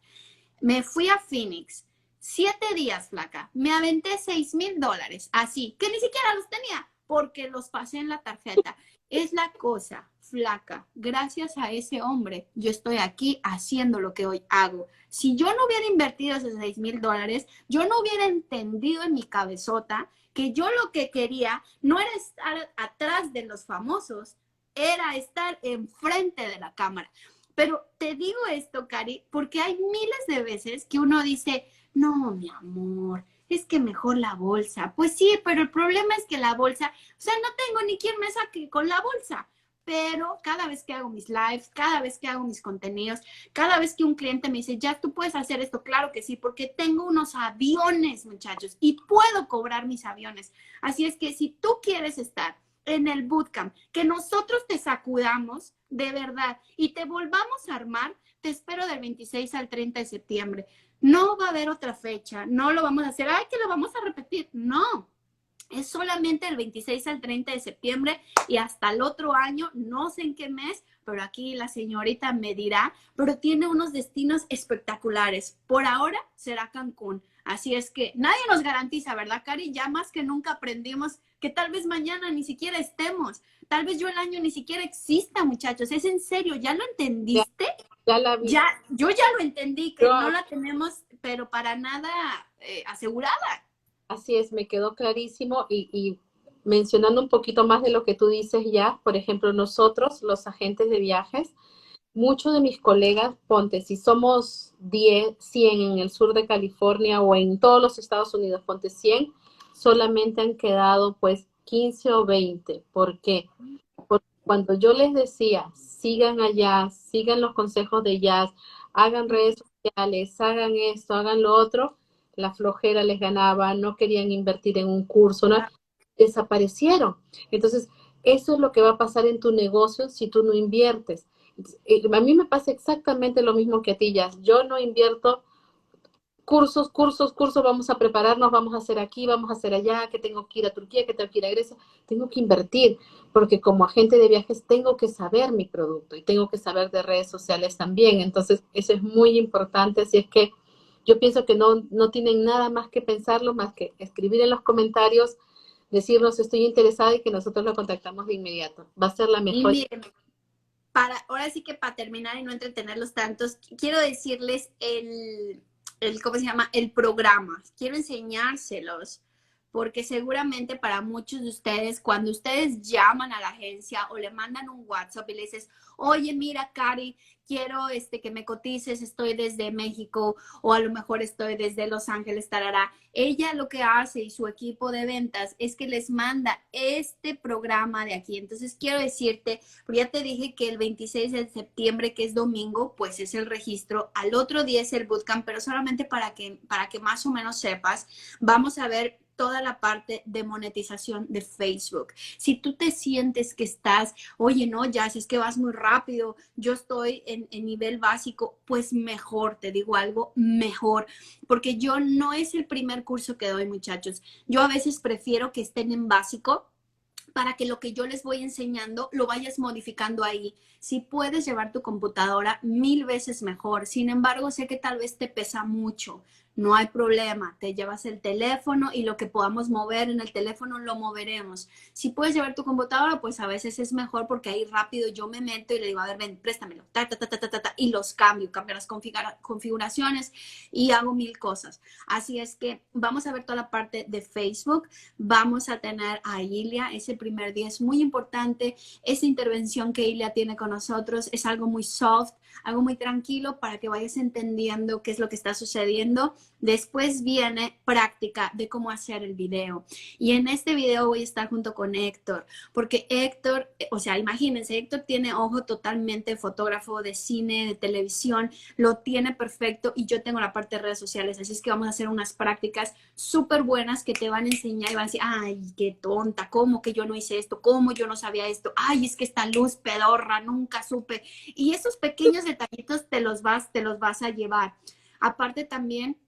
Me fui a Phoenix. 7 días, flaca. Me aventé $6,000. Así, que ni siquiera los tenía, porque los pasé en la tarjeta. Es la cosa, flaca. Gracias a ese hombre, yo estoy aquí haciendo lo que hoy hago. Si yo no hubiera invertido esos $6,000, yo no hubiera entendido en mi cabezota que yo lo que quería no era estar atrás de los famosos, era estar enfrente de la cámara. Pero te digo esto, Cari, porque hay miles de veces que uno dice, no, mi amor, es que mejor la bolsa. Pues sí, pero el problema es que la bolsa, o sea, no tengo ni quien me saque con la bolsa. Pero cada vez que hago mis lives, cada vez que hago mis contenidos, cada vez que un cliente me dice, ya tú puedes hacer esto, claro que sí, porque tengo unos aviones, muchachos, y puedo cobrar mis aviones. Así es que si tú quieres estar en el bootcamp, que nosotros te sacudamos de verdad y te volvamos a armar, te espero del 26 al 30 de septiembre. No va a haber otra fecha, no lo vamos a hacer, ay, que lo vamos a repetir. No, es solamente el 26 al 30 de septiembre y hasta el otro año, no sé en qué mes, pero aquí la señorita me dirá, pero tiene unos destinos espectaculares. Por ahora será Cancún. Así es que nadie nos garantiza, ¿verdad, Cari? Ya más que nunca aprendimos que tal vez mañana ni siquiera estemos, tal vez yo el año ni siquiera exista, muchachos. Es en serio, ¿ya lo entendiste? ya la vi. Ya, yo ya lo entendí, que Yo- no la tenemos, pero para nada asegurada. Así es, me quedó clarísimo y mencionando un poquito más de lo que tú dices ya, por ejemplo, nosotros, los agentes de viajes, muchos de mis colegas, ponte, si somos 10, 100 en el sur de California o en todos los Estados Unidos, ponte 100, solamente han quedado pues 15 o 20. ¿Por qué? Porque cuando yo les decía, sigan allá, sigan los consejos de Jazz, hagan redes sociales, hagan esto, hagan lo otro, la flojera les ganaba, no querían invertir en un curso, ¿no? Desaparecieron. Entonces, eso es lo que va a pasar en tu negocio si tú no inviertes. A mí me pasa exactamente lo mismo que a ti, Jazz. Yo no invierto cursos, vamos a prepararnos, vamos a hacer aquí, vamos a hacer allá, que tengo que ir a Turquía, que tengo que ir a Grecia. Tengo que invertir, porque como agente de viajes tengo que saber mi producto y tengo que saber de redes sociales también. Entonces, eso es muy importante. Así es que yo pienso que no tienen nada más que pensarlo, más que escribir en los comentarios, decirnos estoy interesada y que nosotros lo contactamos de inmediato. Va a ser la Y mejor. miren, ahora sí que para terminar y no entretenerlos tantos, quiero decirles ¿cómo se llama? El programa. Quiero enseñárselos, porque seguramente para muchos de ustedes, cuando ustedes llaman a la agencia o le mandan un WhatsApp y le dices, oye, mira, Cari, quiero que me cotices, estoy desde México o a lo mejor estoy desde Los Ángeles, tarará. Ella lo que hace y su equipo de ventas es que les manda este programa de aquí. Entonces quiero decirte, porque ya te dije que el 26 de septiembre, que es domingo, pues es el registro. Al otro día es el bootcamp, pero solamente para que más o menos sepas, vamos a ver toda la parte de monetización de Facebook. Si tú te sientes que estás, oye, no, ya, si es que vas muy rápido, yo estoy en nivel básico, pues mejor, te digo algo, mejor, porque yo no es el primer curso que doy, muchachos. Yo a veces prefiero que estén en básico para que lo que yo les voy enseñando lo vayas modificando ahí. Si puedes llevar tu computadora, 1000 veces mejor. Sin embargo, sé que tal vez te pesa mucho. no hay problema, te llevas el teléfono y lo que podamos mover en el teléfono lo moveremos. Si puedes llevar tu computadora, pues a veces es mejor porque ahí rápido yo me meto y le digo, a ver, ven, préstamelo, y los cambio las configuraciones y hago mil cosas. Así es que vamos a ver toda la parte de Facebook, vamos a tener a Ilia, ese primer día es muy importante, esa intervención que Ilia tiene con nosotros es algo muy soft, algo muy tranquilo para que vayas entendiendo qué es lo que está sucediendo. Después viene práctica de cómo hacer el video. Y en este video voy a estar junto con Héctor, porque Héctor, o sea, imagínense, Héctor tiene ojo totalmente fotógrafo de cine, de televisión, lo tiene perfecto y yo tengo la parte de redes sociales, así es que vamos a hacer unas prácticas súper buenas que te van a enseñar y van a decir, ay, qué tonta, ¿cómo que yo no hice esto? ¿Cómo yo no sabía esto? Ay, es que esta luz pedorra, nunca supe. Y esos pequeños detallitos te los vas a llevar. Aparte también,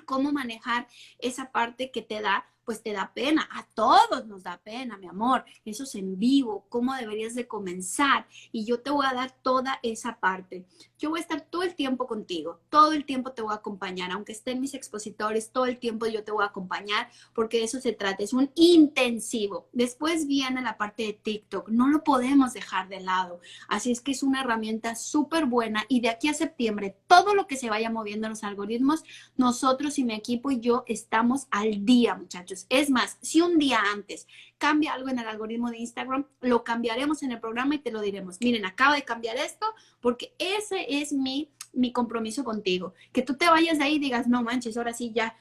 cómo manejar esa parte que te da, pues te da pena. A todos nos da pena, mi amor. Eso es en vivo, cómo deberías de comenzar. Y yo te voy a dar toda esa parte. Yo voy a estar todo el tiempo contigo, todo el tiempo te voy a acompañar, aunque estén mis expositores, todo el tiempo yo te voy a acompañar, porque de eso se trata, es un intensivo. Después viene la parte de TikTok, no lo podemos dejar de lado, así es que es una herramienta súper buena y de aquí a septiembre, todo lo que se vaya moviendo en los algoritmos, nosotros y mi equipo y yo estamos al día, muchachos. Es más, si un día antes cambia algo en el algoritmo de Instagram, lo cambiaremos en el programa y te lo diremos. Miren, acaba de cambiar esto porque ese es mi compromiso contigo. Que tú te vayas de ahí y digas, no manches, ahora sí ya,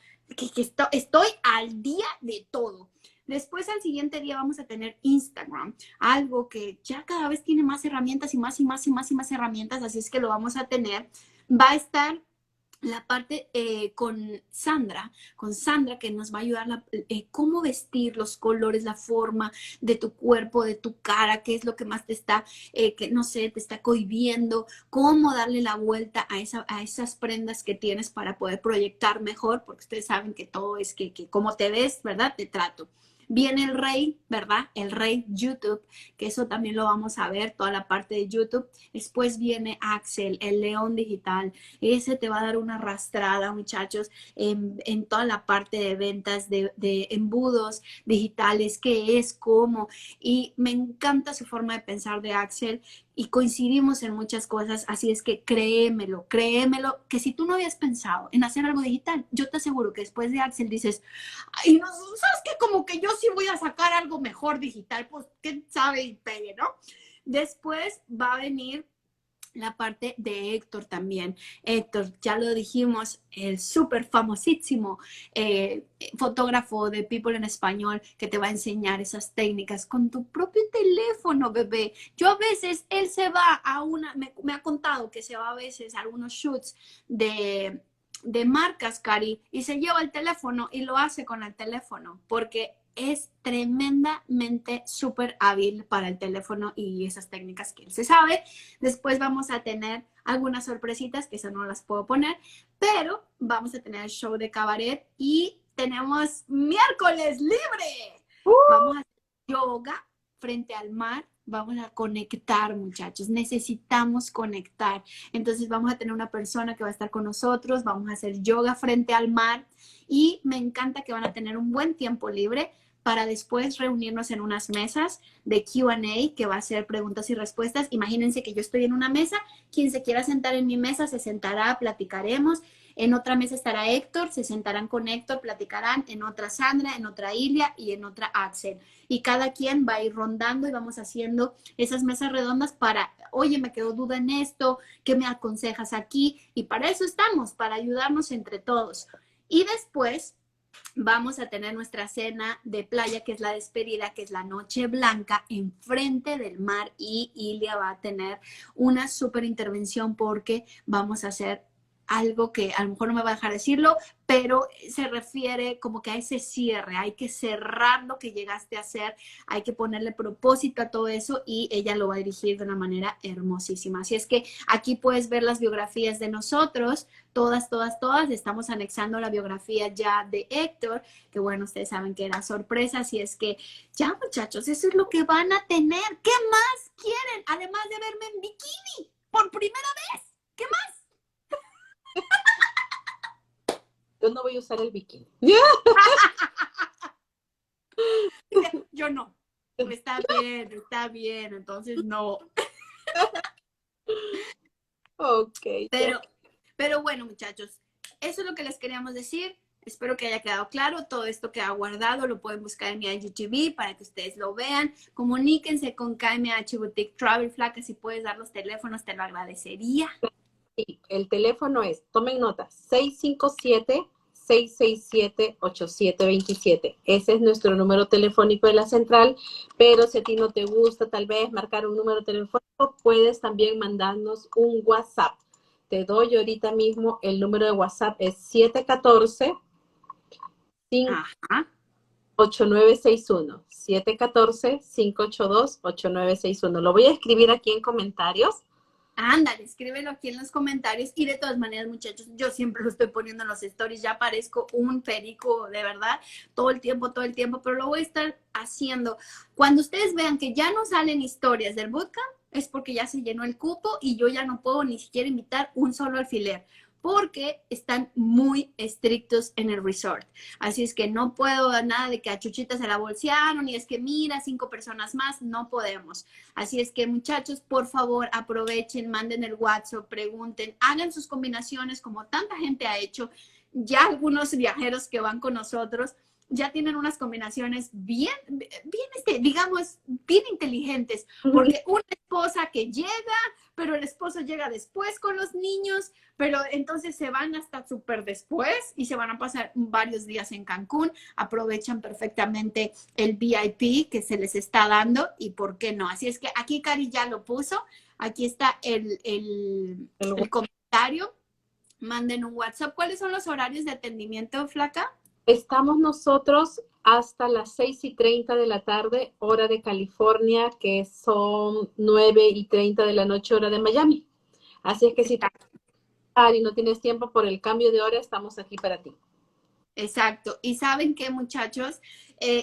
estoy al día de todo. Después, al siguiente día vamos a tener Instagram, algo que ya cada vez tiene más herramientas y más y más y más y más herramientas, así es que lo vamos a tener. Va a estar la parte con Sandra que nos va a ayudar cómo vestir, los colores, la forma de tu cuerpo, de tu cara, qué es lo que más te está, que no sé, te está cohibiendo, cómo darle la vuelta a esas prendas que tienes para poder proyectar mejor, porque ustedes saben que todo es que cómo te ves, ¿verdad? Te trato. Viene el rey, ¿verdad? El rey YouTube, que eso también lo vamos a ver, toda la parte de YouTube. Después viene Axel, el león digital. Ese te va a dar una arrastrada, muchachos, en toda la parte de ventas, de embudos digitales, qué es, cómo. Y me encanta su forma de pensar de Axel y coincidimos en muchas cosas, así es que créemelo, que si tú no habías pensado en hacer algo digital, yo te aseguro que después de Axel dices, ay, no, ¿sabes qué? Como que yo sí voy a sacar algo mejor digital, pues, ¿quién sabe? Y pegue, ¿no? Después va a venir la parte de Héctor también. Héctor, ya lo dijimos, el súper famosísimo fotógrafo de People en Español que te va a enseñar esas técnicas con tu propio teléfono, bebé. Yo a veces, él se va a me ha contado que se va a veces a algunos shoots de marcas, Cari, y se lleva el teléfono y lo hace con el teléfono, porque es tremendamente súper hábil para el teléfono y esas técnicas que él se sabe. Después vamos a tener algunas sorpresitas, que eso no las puedo poner, pero vamos a tener el show de cabaret y tenemos miércoles libre. Vamos a hacer yoga frente al mar. Vamos a conectar, muchachos. Necesitamos conectar. Entonces vamos a tener una persona que va a estar con nosotros. Vamos a hacer yoga frente al mar. Y me encanta que van a tener un buen tiempo libre para después reunirnos en unas mesas de Q&A, que va a ser preguntas y respuestas. Imagínense que yo estoy en una mesa. Quien se quiera sentar en mi mesa se sentará, platicaremos. En otra mesa estará Héctor, se sentarán con Héctor, platicarán. En otra Sandra, en otra Ilia y en otra Axel. Y cada quien va a ir rondando y vamos haciendo esas mesas redondas para, oye, me quedó duda en esto, ¿qué me aconsejas aquí? Y para eso estamos, para ayudarnos entre todos. Y después vamos a tener nuestra cena de playa, que es la despedida, que es la noche blanca, enfrente del mar, y Ilia va a tener una súper intervención porque vamos a hacer algo que a lo mejor no me va a dejar decirlo, pero se refiere como que a ese cierre, hay que cerrar lo que llegaste a hacer, hay que ponerle propósito a todo eso y ella lo va a dirigir de una manera hermosísima. Así es que aquí puedes ver las biografías de nosotros, todas, estamos anexando la biografía ya de Héctor, que bueno, ustedes saben que era sorpresa, así es que ya muchachos, eso es lo que van a tener. ¿Qué más quieren? Además de verme en bikini por primera vez, ¿qué más? yo no voy a usar el bikini. Yo no. Está bien, entonces no. Ok. Pero bueno, muchachos, eso es lo que les queríamos decir. Espero que haya quedado claro. Todo esto que ha guardado lo pueden buscar en mi IGTV para que ustedes lo vean. Comuníquense con KMH Boutique Travel. Flaca, si puedes dar los teléfonos, te lo agradecería. Sí, el teléfono es, tomen nota, 657-667-8727. Ese es nuestro número telefónico de la central, pero si a ti no te gusta tal vez marcar un número telefónico, puedes también mandarnos un WhatsApp. Te doy ahorita mismo el número de WhatsApp, es 714 Ajá. 8961 714-582-8961. Lo voy a escribir aquí en comentarios. Ándale, escríbelo aquí en los comentarios y de todas maneras, muchachos, yo siempre lo estoy poniendo en los stories, ya parezco un perico, de verdad, todo el tiempo, pero lo voy a estar haciendo. Cuando ustedes vean que ya no salen historias del bootcamp, es porque ya se llenó el cupo y yo ya no puedo ni siquiera invitar un solo alfiler, porque están muy estrictos en el resort. Así es que no puedo dar nada de que a Chuchita se la bolsearon y es que mira, 5 personas más, no podemos. Así es que muchachos, por favor, aprovechen, manden el WhatsApp, pregunten, hagan sus combinaciones como tanta gente ha hecho. Ya algunos viajeros que van con nosotros ya tienen unas combinaciones bien, digamos, bien inteligentes, porque una esposa que llega, pero el esposo llega después con los niños, pero entonces se van hasta súper después y se van a pasar varios días en Cancún, aprovechan perfectamente el VIP que se les está dando y por qué no. Así es que aquí Cari ya lo puso, aquí está el comentario, manden un WhatsApp. ¿Cuáles son los horarios de atendimiento, Flaca? Estamos nosotros hasta las 6:30 de la tarde, hora de California, que son 9:30 de la noche, hora de Miami. Así es que si y no tienes tiempo por el cambio de hora, estamos aquí para ti. Exacto. Y saben qué, muchachos,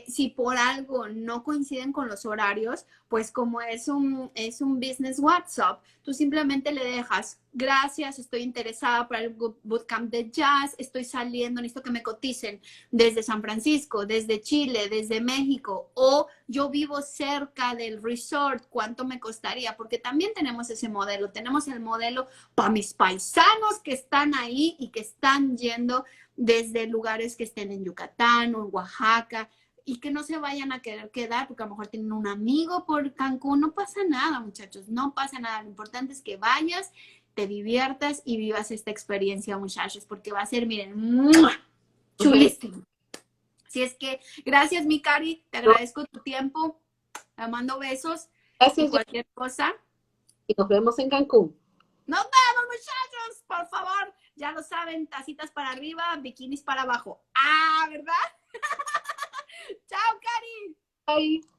si por algo no coinciden con los horarios, pues como es un business WhatsApp, tú simplemente le dejas, gracias, estoy interesada para el bootcamp de jazz, estoy saliendo, necesito que me coticen desde San Francisco, desde Chile, desde México, o yo vivo cerca del resort, ¿cuánto me costaría? Porque también tenemos ese modelo, tenemos el modelo para mis paisanos que están ahí y que están yendo desde lugares que estén en Yucatán o en Oaxaca y que no se vayan a querer quedar porque a lo mejor tienen un amigo por Cancún. No pasa nada, muchachos, no pasa nada. Lo importante es que vayas, te diviertas y vivas esta experiencia, muchachos, porque va a ser, miren, chulísimo. Así es que gracias, mi Cari, te agradezco tu tiempo, te mando besos. Gracias, y cualquier cosa. Y nos vemos en Cancún. Nos vemos, muchachos, por favor. Ya lo saben, tacitas para arriba, bikinis para abajo. Ah, ¿verdad? Chao, Cari. Bye.